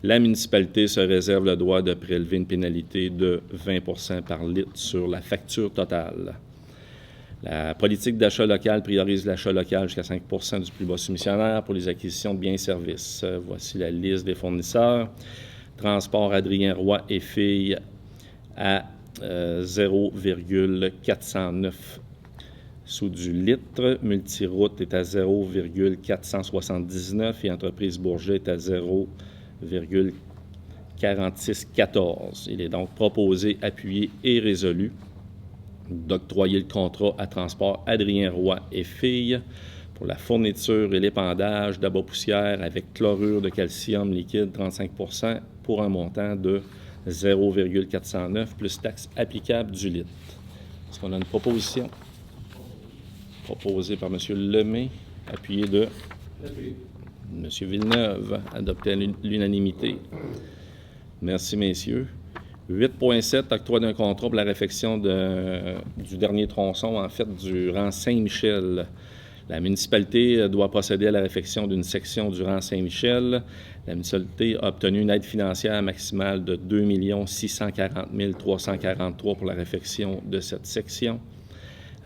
la municipalité se réserve le droit de prélever une pénalité de 20 par litre sur la facture totale. La politique d'achat local priorise l'achat local jusqu'à 5 du plus bas soumissionnaire pour les acquisitions de biens et services. Voici la liste des fournisseurs. Transport Adrien Roy et Filles à 0,409 sous du litre. Multiroute est à 0,479 et Entreprise Bourget est à 0,4614. Il est donc proposé, appuyé et résolu d'octroyer le contrat à Transport Adrien Roy et Filles pour la fourniture et l'épandage d'abat-poussière avec chlorure de calcium liquide 35 pour un montant de 0,409 plus taxe applicable du litre. Est-ce qu'on a une proposition? proposé par M. Lemay, appuyé de M. Villeneuve, adopté à l'unanimité. Merci, messieurs. 8.7, octroi d'un contrat pour la réfection du dernier tronçon, en fait, du rang Saint-Michel. La municipalité doit procéder à la réfection d'une section du rang Saint-Michel. La municipalité a obtenu une aide financière maximale de 2 640 343 pour la réfection de cette section.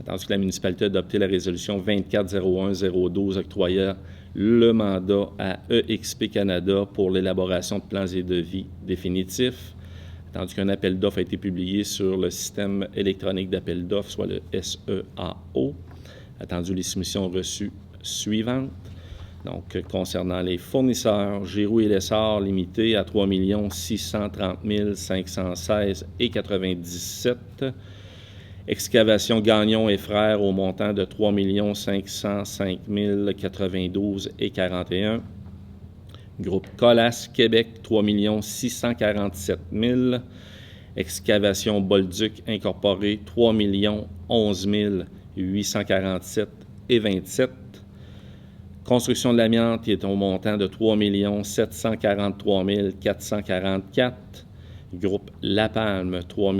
Tandis que la municipalité a adopté la résolution 24-01-012 octroyant le mandat à EXP Canada pour l'élaboration de plans et devis définitifs, tandis qu'un appel d'offres a été publié sur le système électronique d'appel d'offres, soit le SEAO. Attendu les soumissions reçues suivantes. Donc, concernant les fournisseurs, Giroux et Lessard limité à 3 630 516,97 $. Excavation Gagnon et Frères au montant de 3 505 092,41 $. Groupe Colas Québec, 3 647 000 $. Excavation Bolduc Incorporé, 3 011 847,27 $. Construction de l'amiante qui est au montant de 3 743 444 $. Groupe La Palme, 3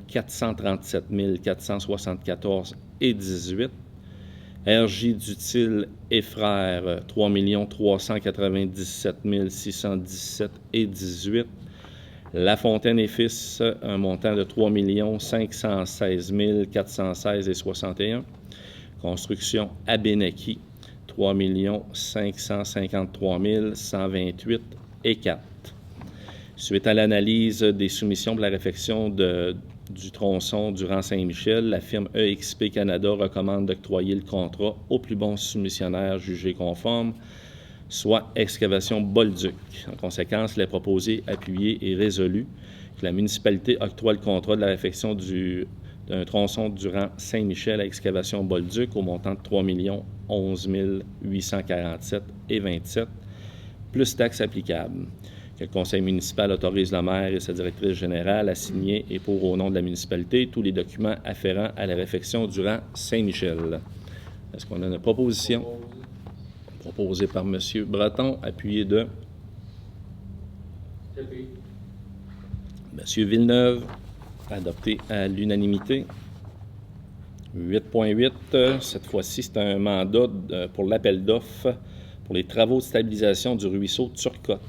437 474,18 $. RJ Dutil et Frères, 3 397 617,18 $. La Fontaine et Fils, un montant de 3 516 416,61 $. Construction Abénaki, 3 553 128,4 $. Suite à l'analyse des soumissions pour la réfection du tronçon du rang Saint-Michel, la firme EXP Canada recommande d'octroyer le contrat au plus bon soumissionnaire jugé conforme, soit Excavation Bolduc. En conséquence, il est proposé, appuyé et résolu que la municipalité octroie le contrat de la réfection d'un tronçon du rang Saint-Michel à Excavation Bolduc au montant de 3 011 847,27 $, plus taxes applicables. Que le conseil municipal autorise le maire et sa directrice générale à signer et pour au nom de la municipalité tous les documents afférents à la réfection du rang Saint-Michel. Est-ce qu'on a une proposition? Proposée par M. Breton, appuyé de M. Villeneuve, adopté à l'unanimité. 8.8, cette fois-ci, c'est un mandat pour l'appel d'offres pour les travaux de stabilisation du ruisseau Turcotte.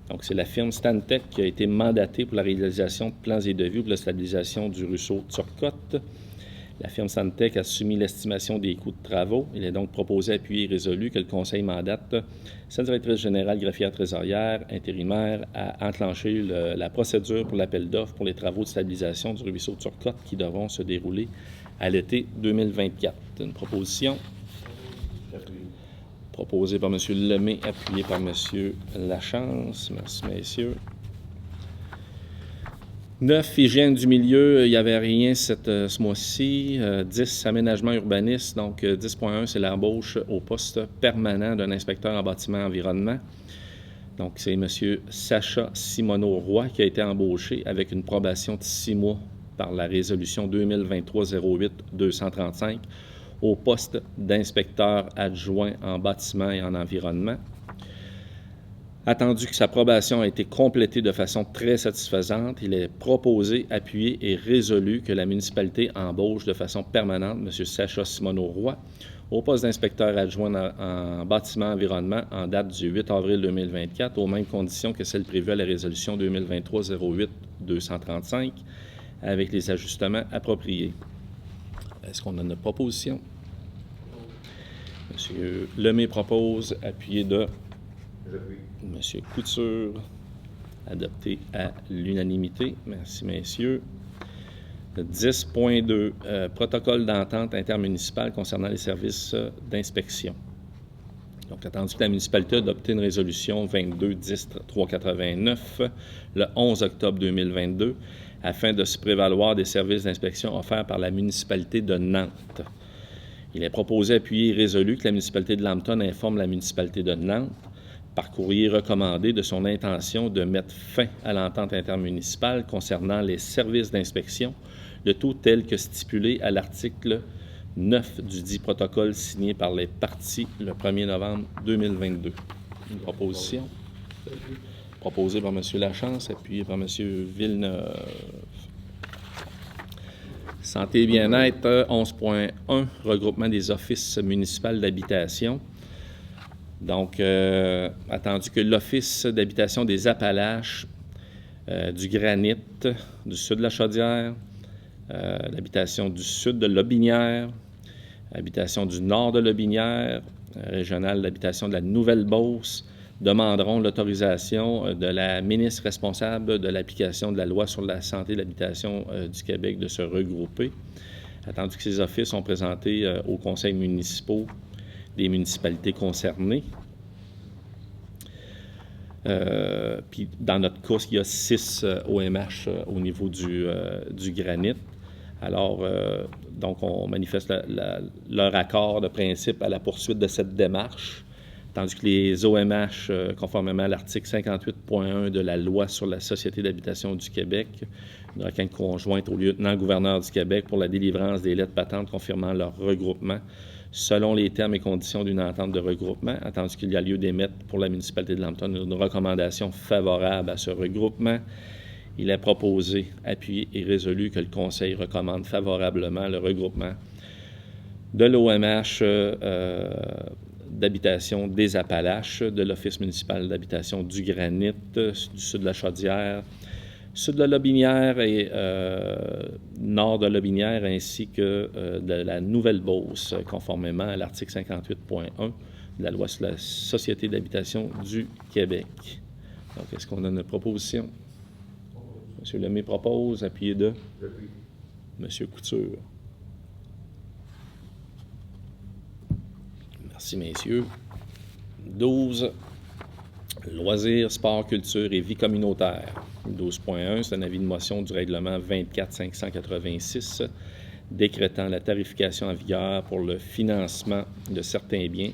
Donc, c'est la firme Stantec qui a été mandatée pour la réalisation de plans et devis pour la stabilisation du ruisseau Turcotte. La firme Stantec a soumis l'estimation des coûts de travaux. Il est donc proposé, appuyé et résolu que le Conseil mandate sa directrice générale greffière trésorière intérimaire à enclencher la procédure pour l'appel d'offres pour les travaux de stabilisation du ruisseau Turcotte qui devront se dérouler à l'été 2024. Une proposition proposée par M. Lemay, appuyée par M. Lachance. Merci, messieurs. 9, hygiène du milieu, il n'y avait rien ce mois-ci. 10, aménagement urbaniste. Donc, 10.1, c'est l'embauche au poste permanent d'un inspecteur en bâtiment environnement. Donc, c'est M. Sacha Simoneau-Roy qui a été embauché avec une probation de 6 mois par la résolution 2023-08-235 au poste d'inspecteur adjoint en bâtiment et en environnement. Attendu que sa probation a été complétée de façon très satisfaisante, il est proposé, appuyé et résolu que la municipalité embauche de façon permanente M. Sacha Simoneau-Roy au poste d'inspecteur adjoint en bâtiment environnement en date du 8 avril 2024, aux mêmes conditions que celles prévues à la résolution 2023-08-235, avec les ajustements appropriés. Est-ce qu'on a une proposition? M. Lemay propose, appuyé de M. Couture, adopté à l'unanimité. Merci, messieurs. 10.2, protocole d'entente intermunicipale concernant les services d'inspection. Donc, attendu que la municipalité a adopté une résolution 22-10-389 le 11 octobre 2022 afin de se prévaloir des services d'inspection offerts par la municipalité de Nantes. Il est proposé, appuyé et résolu que la municipalité de Lambton informe la municipalité de Nantes par courrier recommandé de son intention de mettre fin à l'entente intermunicipale concernant les services d'inspection, le tout tel que stipulé à l'article 9 du dit protocole signé par les parties le 1er novembre 2022. Une proposition proposée par M. Lachance, appuyée par M. Villeneuve. Santé et bien-être, 11.1, regroupement des offices municipaux d'habitation. Donc, attendu que l'Office d'habitation des Appalaches, du Granit, du sud de la Chaudière, l'habitation du sud de Lotbinière, l'habitation du nord de Lotbinière, régionale d'habitation de la Nouvelle-Beauce, demanderont l'autorisation de la ministre responsable de l'application de la loi sur la santé et l'habitation du Québec de se regrouper, attendu que ces offices sont présentés aux conseils municipaux des municipalités concernées. Puis dans notre cas, il y a 6 OMH au niveau du Granit. Alors, donc, on manifeste leur accord de principe à la poursuite de cette démarche, tandis que les OMH, conformément à l'article 58.1 de la loi sur la Société d'habitation du Québec, une requête conjointe au lieutenant-gouverneur du Québec pour la délivrance des lettres patentes confirmant leur regroupement selon les termes et conditions d'une entente de regroupement, attendu qu'il y a lieu d'émettre pour la municipalité de Lambton une recommandation favorable à ce regroupement. Il est proposé, appuyé et résolu que le Conseil recommande favorablement le regroupement de l'OMH d'habitation des Appalaches, de l'Office municipal d'habitation du Granit, du sud de la Chaudière, sud de Lotbinière et nord de Lotbinière, ainsi que de la Nouvelle-Beauce, conformément à l'article 58.1 de la loi sur la Société d'habitation du Québec. Donc, est-ce qu'on a une proposition? M. Lemay propose, appuyé de M. Couture. Merci, messieurs. 12. Loisirs, sport, culture et vie communautaire. 12.1, c'est un avis de motion du règlement 24-586 décrétant la tarification en vigueur pour le financement de certains biens,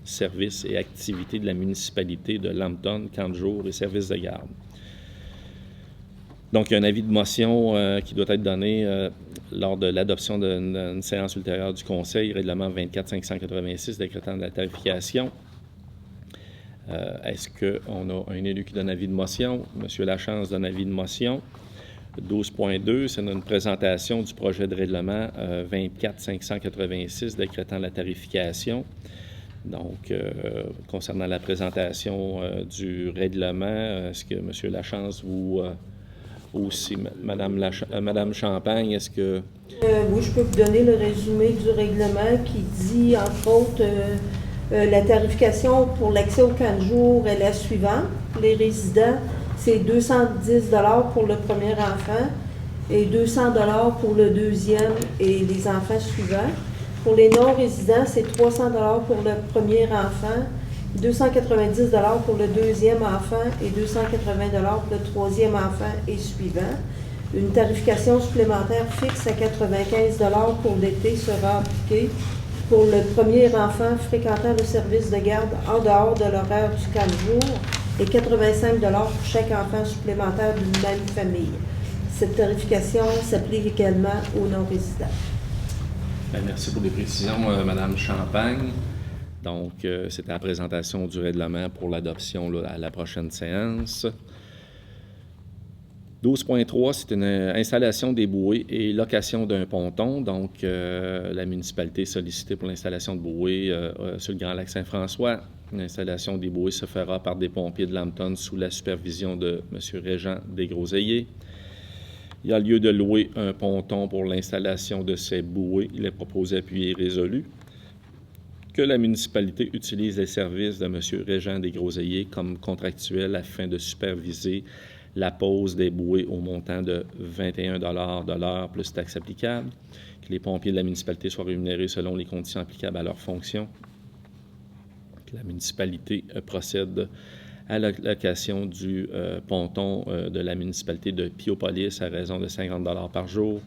services et activités de la municipalité de Lambton, camp de jour et services de garde. Donc, il y a un avis de motion qui doit être donné lors de l'adoption d'une séance ultérieure du Conseil, règlement 24-586 décrétant la tarification. Est-ce qu'on a un élu qui donne avis de motion? M. Lachance donne avis de motion. 12.2, c'est une présentation du projet de règlement 24-586 décrétant la tarification. Donc, concernant la présentation du règlement, est-ce que M. Lachance vous... aussi, Madame Champagne, est-ce que... Oui, je peux vous donner le résumé du règlement qui dit, entre autres, la tarification pour l'accès au camp de jour est la suivante. Les résidents, c'est 210 $ pour le premier enfant et 200 $ pour le deuxième et les enfants suivants. Pour les non-résidents, c'est 300 $ pour le premier enfant, 290 $ pour le deuxième enfant et 280 $ pour le troisième enfant et suivant. Une tarification supplémentaire fixe à 95 $ pour l'été sera appliquée pour le premier enfant fréquentant le service de garde en dehors de l'horaire du camp de jour et 85 $ pour chaque enfant supplémentaire d'une même famille. Cette tarification s'applique également aux non-résidents. Bien, merci pour les précisions, Mme Champagne. Donc, c'était la présentation du règlement pour l'adoption à la prochaine séance. 12.3, c'est une installation des bouées et location d'un ponton. Donc, la municipalité est sollicitée pour l'installation de bouées sur le Grand Lac Saint-François. L'installation des bouées se fera par des pompiers de Lambton sous la supervision de M. Régent Desgroseilliers. Il y a lieu de louer un ponton pour l'installation de ces bouées. Il est proposé, appuyé et résolu que la municipalité utilise les services de M. Régent Desgroseilliers comme contractuel afin de superviser la pose des bouées au montant de 21 $ de l'heure plus taxes applicables, que les pompiers de la municipalité soient rémunérés selon les conditions applicables à leur fonction, que la municipalité procède à la location du ponton de la municipalité de Piopolis à raison de 50 $ par jour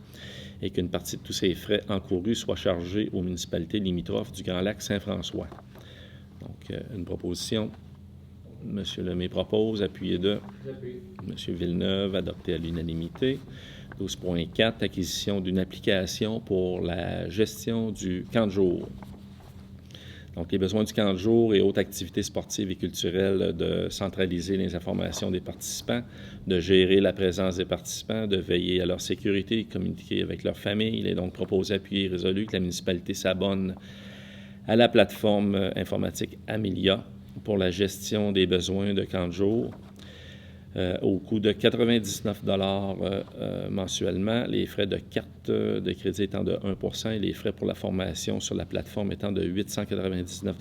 et qu'une partie de tous ces frais encourus soit chargée aux municipalités limitrophes du Grand Lac Saint-François. Donc, une proposition. M. Lemay propose, appuyé de M. Villeneuve, adopté à l'unanimité. 12.4, acquisition d'une application pour la gestion du camp de jour. Donc, les besoins du camp de jour et autres activités sportives et culturelles, de centraliser les informations des participants, de gérer la présence des participants, de veiller à leur sécurité, communiquer avec leur famille. Il est donc proposé, appuyé et résolu que la municipalité s'abonne à la plateforme informatique Amelia pour la gestion des besoins de camp de jour au coût de 99 mensuellement, les frais de carte de crédit étant de 1 et les frais pour la formation sur la plateforme étant de 899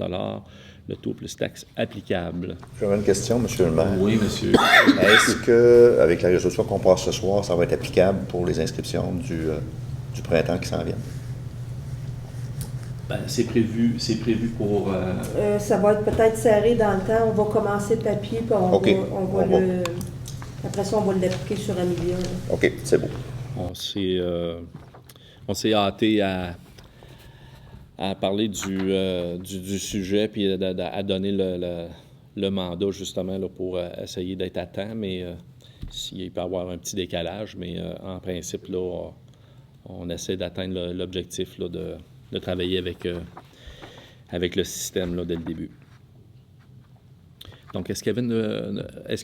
le tout plus taxe applicable. J'aurais une question, M. le maire. Oui, monsieur. Est-ce que, avec la résolution qu'on passe ce soir, ça va être applicable pour les inscriptions du printemps qui s'en viennent? Ben, c'est prévu pour... Ça va être peut-être serré dans le temps. On va commencer papier, puis après ça, on va l'appliquer sur Amelia. Là. OK, c'est beau. On s'est hâté à parler du sujet, puis à donner le mandat, justement, là, pour essayer d'être à temps, mais s'il peut y avoir un petit décalage, mais en principe, là, on essaie d'atteindre l'objectif là, de travailler avec le système là, dès le début. Donc, est-ce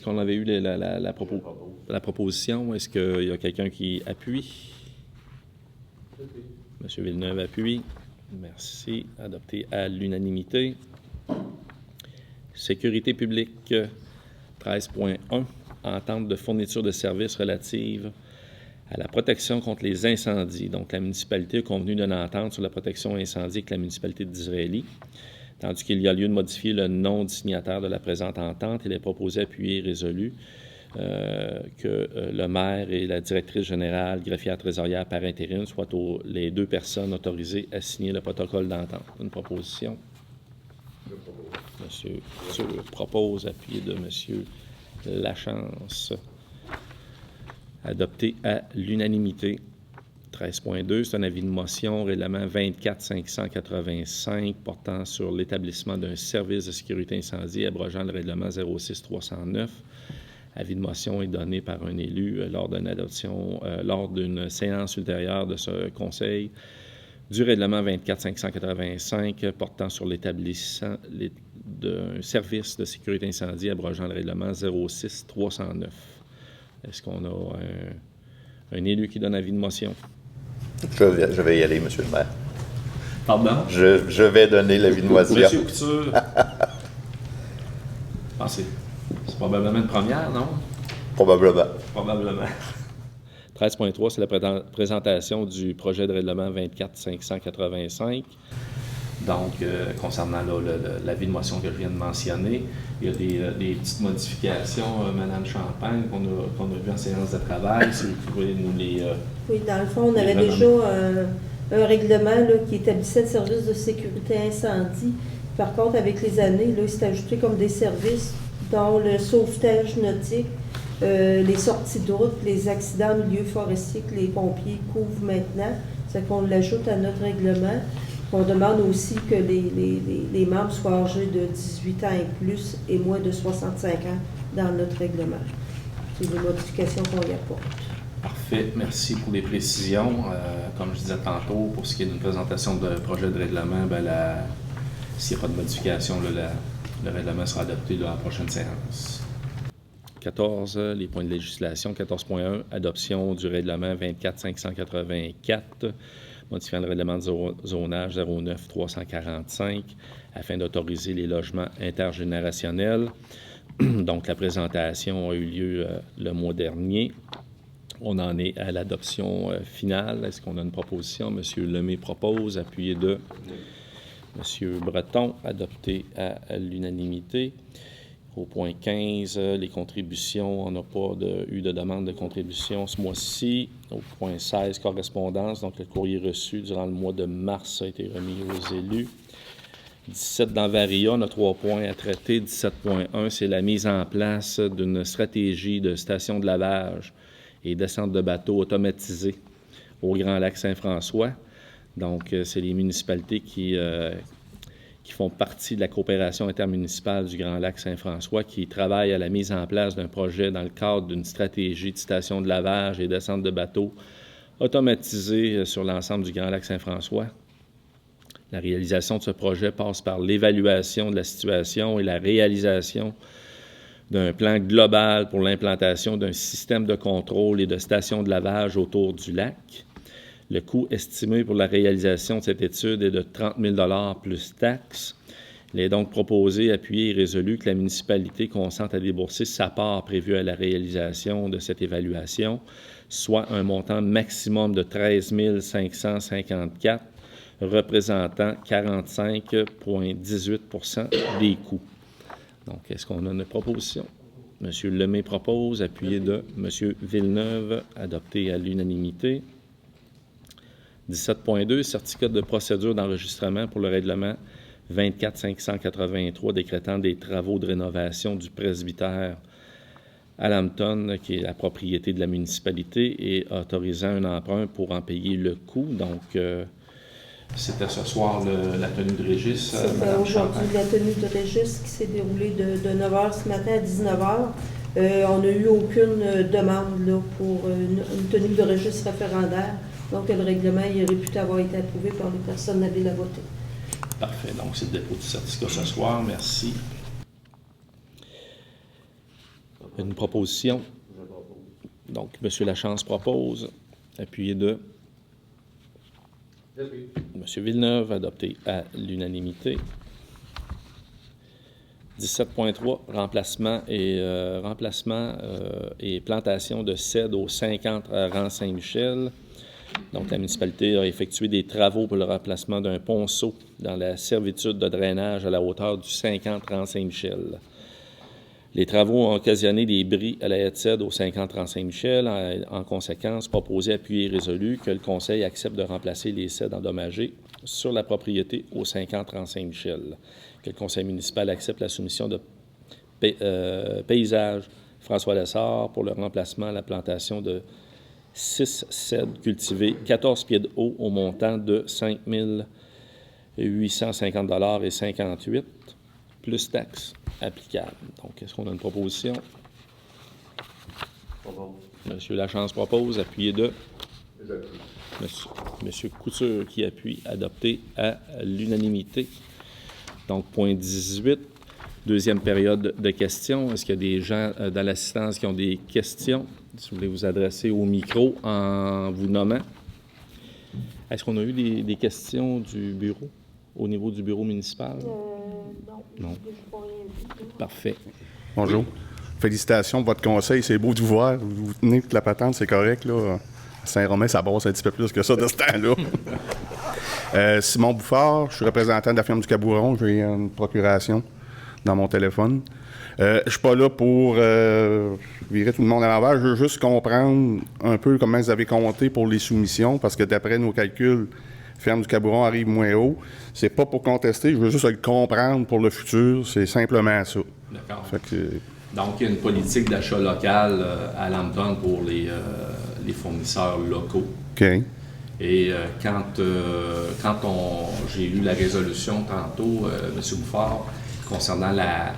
qu'on avait eu la proposition? Est-ce qu'il y a quelqu'un qui appuie? M. Villeneuve appuie. Merci. Adopté à l'unanimité. Sécurité publique, 13.1. Entente de fourniture de services relative à la protection contre les incendies. Donc, la municipalité a convenu d'une entente sur la protection incendie avec la municipalité d'Israëli. Tandis qu'il y a lieu de modifier le nom du signataire de la présente entente, il est proposé, appuyé et résolu que le maire et la directrice générale, greffière trésorière par intérim, soient les deux personnes autorisées à signer le protocole d'entente. Une proposition? Monsieur propose, appuyé de Monsieur Lachance. Adopté à l'unanimité. 13.2, c'est un avis de motion, règlement 24-585 portant sur l'établissement d'un service de sécurité incendie abrogeant le règlement 06-309. Avis de motion est donné par un élu lors d'une adoption, lors d'une séance ultérieure de ce conseil du règlement 24-585 portant sur l'établissement d'un service de sécurité incendie abrogeant le règlement 06-309. Est-ce qu'on a un élu qui donne avis de motion? Je vais y aller, M. le maire. Pardon? Je vais donner l'avis de motion. Monsieur Couture. C'est probablement une première, non? Probablement. 13.3, c'est la présentation du projet de règlement 24-585. Donc, concernant l'avis de motion que je viens de mentionner, il y a des petites modifications, Mme Champagne, qu'on a vues en séance de travail. Si vous pouvez nous les... Oui, dans le fond, on avait déjà un règlement là, qui établissait le service de sécurité incendie. Par contre, avec les années, là, il s'est ajouté comme des services dont le sauvetage nautique, les sorties de route, les accidents en milieu forestier que les pompiers couvrent maintenant. C'est qu'on l'ajoute à notre règlement. On demande aussi que les membres soient âgés de 18 ans et plus et moins de 65 ans dans notre règlement. C'est des modifications qu'on y apporte. Parfait. Merci pour les précisions. Comme je disais tantôt, pour ce qui est d'une présentation de projet de règlement, s'il n'y a pas de modification, le règlement sera adopté à la prochaine séance. 14, les points de législation. 14.1, adoption du règlement 24-584, modifiant le règlement de zonage 09-345 afin d'autoriser les logements intergénérationnels. Donc, la présentation a eu lieu le mois dernier. On en est à l'adoption finale. Est-ce qu'on a une proposition? M. Lemay propose, appuyé de M. Breton, adopté à l'unanimité. Au point 15, les contributions, on n'a pas eu de demande de contribution ce mois-ci. Au point 16, correspondance, donc le courrier reçu durant le mois de mars a été remis aux élus. 17 dans Varia, on a 3 points à traiter. 17.1, c'est la mise en place d'une stratégie de station de lavage et descente de bateaux automatisée au Grand Lac Saint-François. Donc, c'est les municipalités qui qui font partie de la coopération intermunicipale du Grand Lac Saint-François, qui travaille à la mise en place d'un projet dans le cadre d'une stratégie de station de lavage et descente de bateaux automatisée sur l'ensemble du Grand Lac Saint-François. La réalisation de ce projet passe par l'évaluation de la situation et la réalisation d'un plan global pour l'implantation d'un système de contrôle et de stations de lavage autour du lac. Le coût estimé pour la réalisation de cette étude est de 30 000 $ plus taxes. Il est donc proposé, appuyé et résolu que la municipalité consente à débourser sa part prévue à la réalisation de cette évaluation, soit un montant maximum de 13 554 $, représentant 45,18 % des coûts. Donc, est-ce qu'on a une proposition? M. Lemay propose, appuyé de M. Villeneuve, adopté à l'unanimité. 17.2, certificat de procédure d'enregistrement pour le règlement 24 583 décrétant des travaux de rénovation du presbytère à Lambton, qui est la propriété de la municipalité, et autorisant un emprunt pour en payer le coût. Donc, c'était ce soir la tenue de Régis. C'était aujourd'hui la tenue de Régis qui s'est déroulée de 9h ce matin à 19h. On n'a eu aucune demande là, pour une tenue de Régis référendaire. Donc, le règlement il est réputé avoir été approuvé par les personnes à ville à voter. Parfait. Donc, c'est le dépôt du certificat ce soir. Merci. Une proposition. Donc, M. Lachance propose, appuyé de M. Villeneuve, adopté à l'unanimité. 17.3, remplacement et plantation de cèdre au 50 rang Saint-Michel. Donc, la municipalité a effectué des travaux pour le remplacement d'un ponceau dans la servitude de drainage à la hauteur du 50 rang Saint-Michel. Les travaux ont occasionné des bris à la haie de cèdre au 50 rang Saint-Michel. En conséquence, proposé, appuyé et résolu que le Conseil accepte de remplacer les cèdres endommagés sur la propriété au 50 rang Saint-Michel. Que le Conseil municipal accepte la soumission de paysage François Lessard pour le remplacement à la plantation de 6 cèdres cultivés, 14 pieds de haut au montant de 5 850 $ et 58 plus taxes applicables. Donc, est-ce qu'on a une proposition? Monsieur Lachance propose, appuyé de Monsieur Couture qui appuie, adopté à l'unanimité. Donc, point 18, deuxième période de questions. Est-ce qu'il y a des gens dans l'assistance qui ont des questions? Si vous voulez vous adresser au micro en vous nommant. Est-ce qu'on a eu des questions du bureau, au niveau du bureau municipal? Non. Parfait. Bonjour. Félicitations pour votre conseil. C'est beau de vous voir. Vous tenez toute la patente, c'est correct. Là. À Saint-Romain, ça brasse un petit peu plus que ça de ce temps-là. Simon Bouffard, je suis représentant de la firme du Cabouron. J'ai une procuration dans mon téléphone. Je ne suis pas là pour virer tout le monde à l'envers. Je veux juste comprendre un peu comment vous avez compté pour les soumissions, parce que d'après nos calculs, ferme du Cabouron arrive moins haut. C'est pas pour contester, je veux juste le comprendre pour le futur. C'est simplement ça. D'accord. Donc, il y a une politique d'achat local à Lambton pour les fournisseurs locaux. OK. Et quand j'ai lu la résolution tantôt, M. Bouffard, concernant la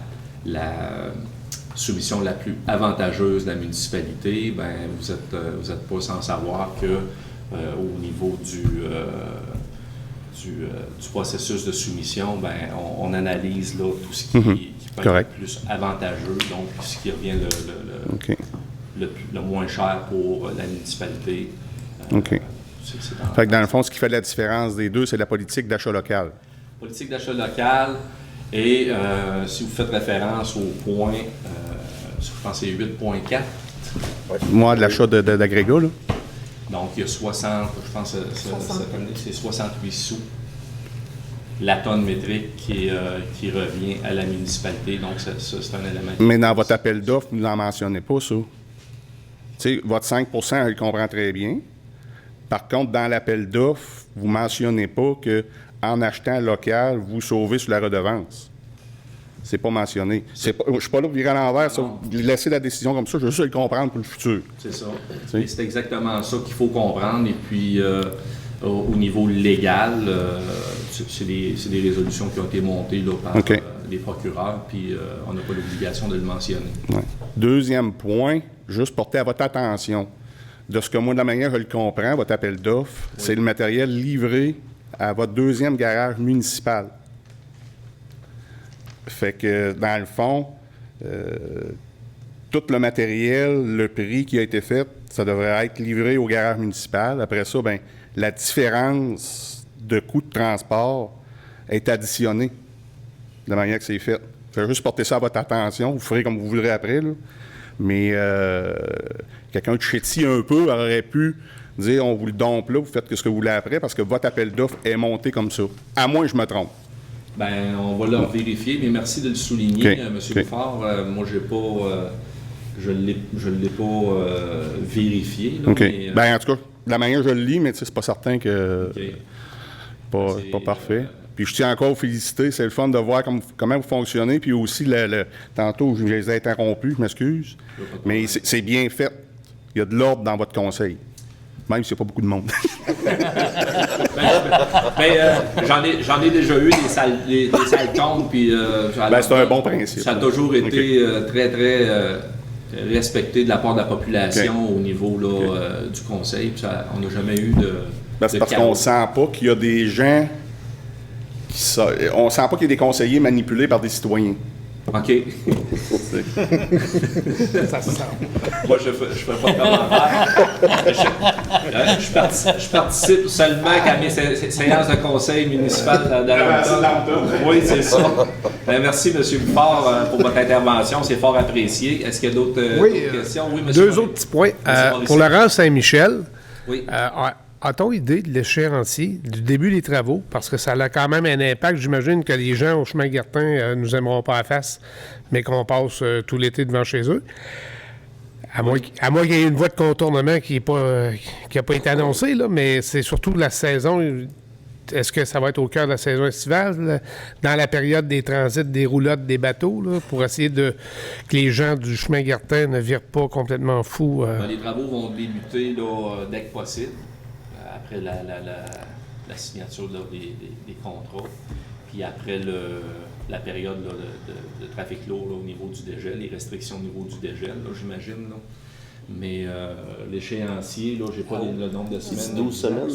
soumission la plus avantageuse de la municipalité, ben vous êtes pas sans savoir que au niveau du processus de soumission, ben on analyse là tout ce qui peut être le plus avantageux, donc ce qui revient le moins cher pour la municipalité. OK. Fait que dans le fond, ce qui fait la différence des deux, c'est la politique d'achat local. Politique d'achat local, et si vous faites référence au point, je pense que c'est 8.4. Moi, de l'achat d'agrégat, là. Donc, il y a 60, je pense que c'est 68 sous la tonne métrique qui revient à la municipalité. Donc, ça, c'est un élément. Mais dans votre appel d'offres, vous n'en mentionnez pas, ça. Tu sais, votre 5 % elle comprend très bien. Par contre, dans l'appel d'offres, vous ne mentionnez pas qu'en achetant local, vous sauvez sur la redevance. C'est pas mentionné. Je ne suis pas là pour virer à l'envers, laisser la décision comme ça, je veux juste le comprendre pour le futur. C'est ça. Et c'est exactement ça qu'il faut comprendre. Et puis, Au niveau légal, c'est des résolutions qui ont été montées là, par les procureurs, puis on n'a pas l'obligation de le mentionner. Ouais. Deuxième point, juste porter à votre attention. De ce que moi, de la manière que je le comprends, votre appel d'offres, c'est le matériel livré à votre deuxième garage municipal. Fait que, dans le fond, tout le matériel, le prix qui a été fait, ça devrait être livré au garage municipal. Après ça, bien, la différence de coût de transport est additionnée de la manière que c'est fait. Fait juste porter ça à votre attention. Vous ferez comme vous voudrez après, là. Mais quelqu'un de chéti un peu aurait pu dire on vous le dompe là, vous faites ce que vous voulez après, parce que votre appel d'offres est monté comme ça. À moins que je me trompe. Bien, on va le vérifier, mais merci de le souligner, M. Bouffard. Moi, je ne l'ai pas vérifié. Là, mais, bien, en tout cas, de la manière que je le lis, mais c'est pas certain que pas parfait. Puis je tiens encore à vous féliciter. C'est le fun de voir comment vous fonctionnez. Puis aussi, tantôt, je les ai interrompus, je m'excuse. Mais c'est bien fait. Il y a de l'ordre dans votre conseil. Même s'il n'y a pas beaucoup de monde. J'en ai déjà eu des sales tombes. Puis, c'est un bon principe. Ça a toujours été très, très respecté de la part de la population au niveau là, du conseil. Puis on n'a jamais eu de. C'est parce qu'on ne sent pas qu'il y a des gens. On ne sent pas qu'il y a des conseillers manipulés par des citoyens. OK. Ça se sent. Moi, je ne fais pas de commentaire. Je participe seulement qu'à mes séances de conseil municipal dans l'automne. Oui, c'est ça. Merci, M. Bouffard, pour votre intervention. C'est fort apprécié. Est-ce qu'il y a d'autres questions? Oui, M. Deux autres petits points. Pour Laurent Saint-Michel, oui. A-t-on idée de l'échéancier, du début des travaux? Parce que ça a quand même un impact. J'imagine que les gens au chemin Guertin nous aimeront pas à face, mais qu'on passe tout l'été devant chez eux. À moins qu'il y ait une voie de contournement qui n'a pas été annoncée, là, mais c'est surtout la saison. Est-ce que ça va être au cœur de la saison estivale, là, dans la période des transits, des roulottes, des bateaux, là, pour essayer que les gens du chemin Guertin ne virent pas complètement fous? Les travaux vont débuter là, dès que possible. Après la signature là, des contrats, puis après la période là, de trafic lourd là, au niveau du dégel, les restrictions au niveau du dégel, là, j'imagine. Là. Mais l'échéancier, là, j'ai pas le nombre de semaines. C'est 12 semaines,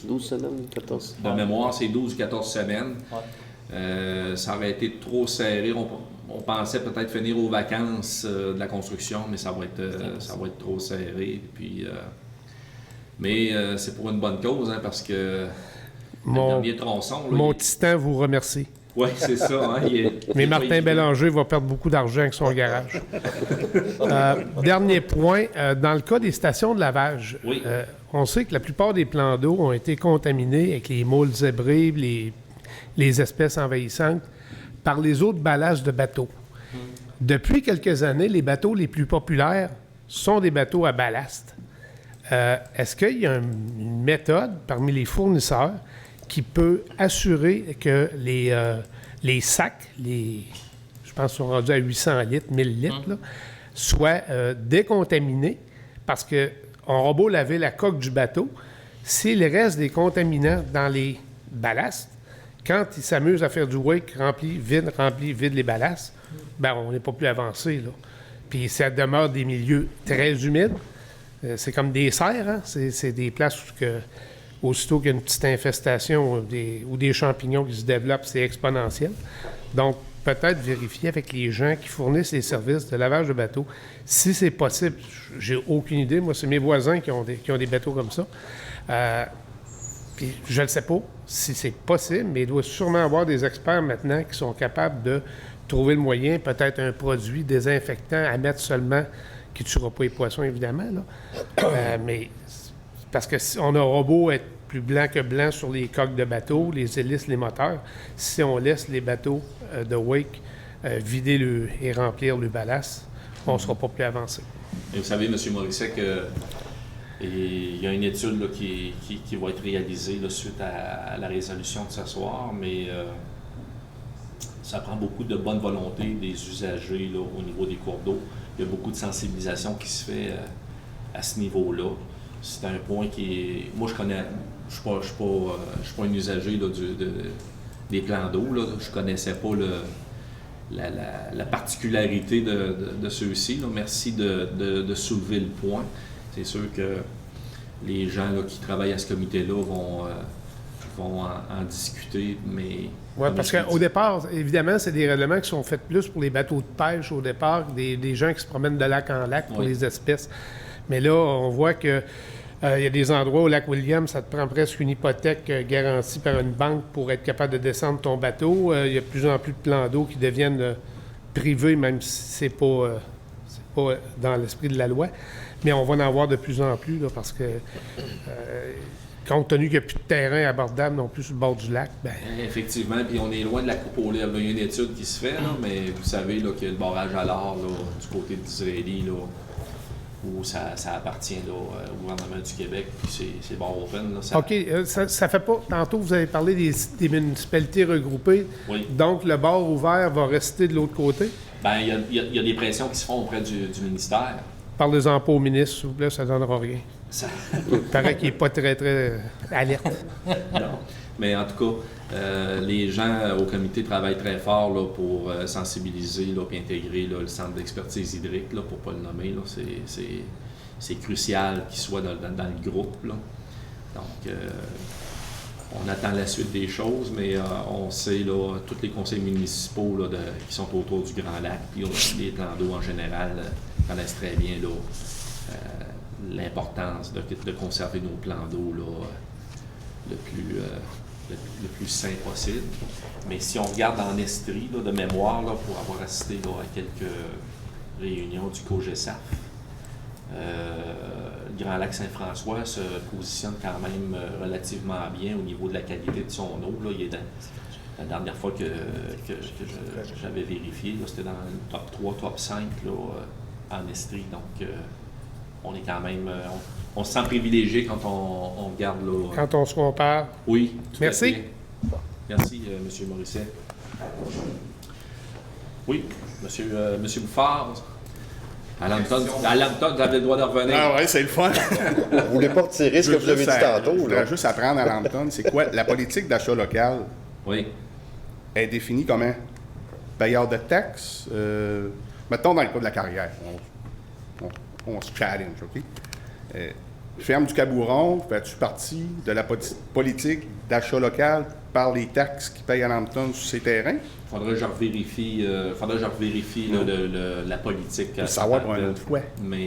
12 semaines, 14 semaines. De mémoire, c'est 12 ou 14 semaines. Ouais. Ça aurait été trop serré. On pensait peut-être finir aux vacances de la construction, mais ça va être trop serré. Puis, mais c'est pour une bonne cause, hein, parce que le dernier tronçon... Là, mon titan vous remercie. Oui, c'est ça. Hein, mais Martin Bélanger va perdre beaucoup d'argent avec son garage. Dernier point, dans le cas des stations de lavage, oui. On sait que la plupart des plans d'eau ont été contaminés avec les moules zébrés, les espèces envahissantes, par les eaux de ballast de bateaux. Depuis quelques années, les bateaux les plus populaires sont des bateaux à ballast. Est-ce qu'il y a une méthode parmi les fournisseurs qui peut assurer que les sacs, je pense qu'ils sont rendus à 800 litres, 1000 litres, là, soient décontaminés? Parce qu'on aura beau laver la coque du bateau, s'il reste des contaminants dans les ballasts, quand ils s'amusent à faire du wake, rempli, vide les ballasts, ben on n'est pas plus avancé, là. Puis ça demeure des milieux très humides. C'est comme des serres, hein? C'est des places où aussitôt qu'il y a une petite infestation ou des champignons qui se développent, c'est exponentiel. Donc, peut-être vérifier avec les gens qui fournissent les services de lavage de bateaux. Si c'est possible, j'ai aucune idée. Moi, c'est mes voisins qui ont des bateaux comme ça. Puis, je ne sais pas si c'est possible, mais il doit sûrement avoir des experts maintenant qui sont capables de trouver le moyen, peut-être un produit désinfectant à mettre seulement, qui ne tuera pas les poissons, évidemment, là. Mais parce que si on aura beau être plus blanc que blanc sur les coques de bateaux, les hélices, les moteurs, si on laisse les bateaux de wake vider et remplir le ballast, on ne sera pas plus avancé. Et vous savez, M. Morisset, qu'il y a une étude là, qui va être réalisée là, suite à la résolution de ce soir, mais ça prend beaucoup de bonne volonté des usagers là, au niveau des cours d'eau. Il y a beaucoup de sensibilisation qui se fait à ce niveau-là. c'est un point qui est... Moi, je connais... Je suis pas un usager là, des plans d'eau. Là. Je connaissais pas la particularité de ceux-ci. Là. Merci de soulever le point. C'est sûr que les gens là, qui travaillent à ce comité-là vont en discuter, mais... Oui, parce qu'au départ, évidemment, c'est des règlements qui sont faits plus pour les bateaux de pêche au départ, des gens qui se promènent de lac en lac pour les espèces. Mais là, on voit que il y a des endroits au lac William, ça te prend presque une hypothèque garantie par une banque pour être capable de descendre ton bateau. Il y a de plus en plus de plans d'eau qui deviennent privés, même si c'est pas dans l'esprit de la loi. Mais on va en avoir de plus en plus, là, parce que compte tenu qu'il n'y a plus de terrain abordable non plus sur le bord du lac, bien... Effectivement, puis on est loin de la coupe aux lèvres. Il y a une étude qui se fait, là, mais vous savez là, qu'il y a le barrage à l'or là, du côté d'Israélie, là, où ça appartient là, au gouvernement du Québec, puis c'est bord open. Là, OK, ça fait pas... Tantôt, vous avez parlé des municipalités regroupées. Oui. Donc, le bord ouvert va rester de l'autre côté? Bien, il y a des pressions qui se font auprès du ministère. Parlez-en pas au ministre, s'il vous plaît, ça ne donnera rien. Il paraît qu'il n'est pas très, très alerte. Non. Mais en tout cas, les gens au comité travaillent très fort là, pour sensibiliser et intégrer là, le centre d'expertise hydrique, là, pour ne pas le nommer. Là. C'est crucial qu'il soit dans le groupe. Là. Donc, on attend la suite des choses, mais on sait, là, tous les conseils municipaux là, qui sont autour du Grand Lac, puis les plans d'eau en général, connaissent très bien là, l'importance de conserver nos plans d'eau là, le plus sain possible. Mais si on regarde en Estrie, là, de mémoire, là, pour avoir assisté là, à quelques réunions du COGESAF, le Grand Lac Saint-François se positionne quand même relativement bien au niveau de la qualité de son eau. Là. Il est la dernière fois que j'avais vérifié, là, c'était dans le top 3, top 5 là, en Estrie. Donc, on est quand même... on se sent privilégié quand on regarde là... Quand on se compare. Oui, tout Merci. à fait. Merci, M. Morisset. Oui, M. Bouffard. À Lambton, vous avez le droit de revenir. Ah ouais, c'est le fun. Vous ne voulez pas retirer ce que vous avez dit tantôt? Je voudrais juste apprendre à Lambton, c'est quoi la politique d'achat local? Oui. Est définie comment? Payeur de taxes? Mettons dans le cas de la carrière. On se challenge, OK? Ferme du Cabouron, fais-tu partie de la politique d'achat local par les taxes qu'ils payent à Lambton sur ces terrains? Faudrait que je revérifie, là, la politique. Pour savoir pour une autre fois. Mais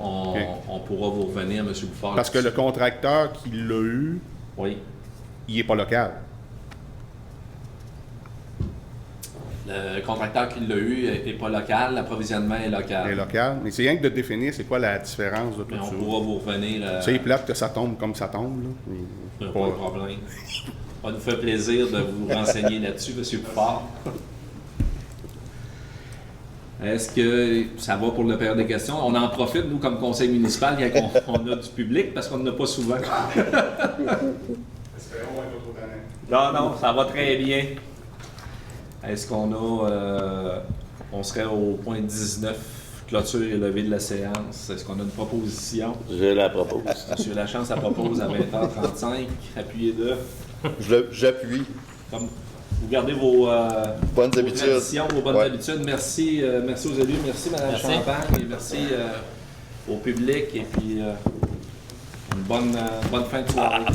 on pourra vous revenir, M. Bouffard. Parce que le contracteur qui l'a eu, oui. il n'est pas local. Le contracteur qui l'a eu n'est pas local, l'approvisionnement est local. Il est local. Mais c'est rien que de définir c'est quoi la différence de tout mais on ça. pourra vous revenir. C'est plate que ça tombe comme ça tombe. Là. Pas de problème. Ça nous fait plaisir de vous renseigner là-dessus, M. Bouffard. Est-ce que ça va pour le période des questions? On en profite, nous, comme conseil municipal, quand on a du public, parce qu'on n'en a pas souvent. Non, ça va très bien. Est-ce qu'on a... on serait au point 19, clôture et levée de la séance. Est-ce qu'on a une proposition? Je la propose. Monsieur Lachance, ça propose à 20h35. Appuyez de. J'appuie. Comme vous gardez vos bonnes habitudes. Vos bonnes habitudes. Merci, merci aux élus, merci Mme Champagne et merci au public et puis une bonne fin de soirée.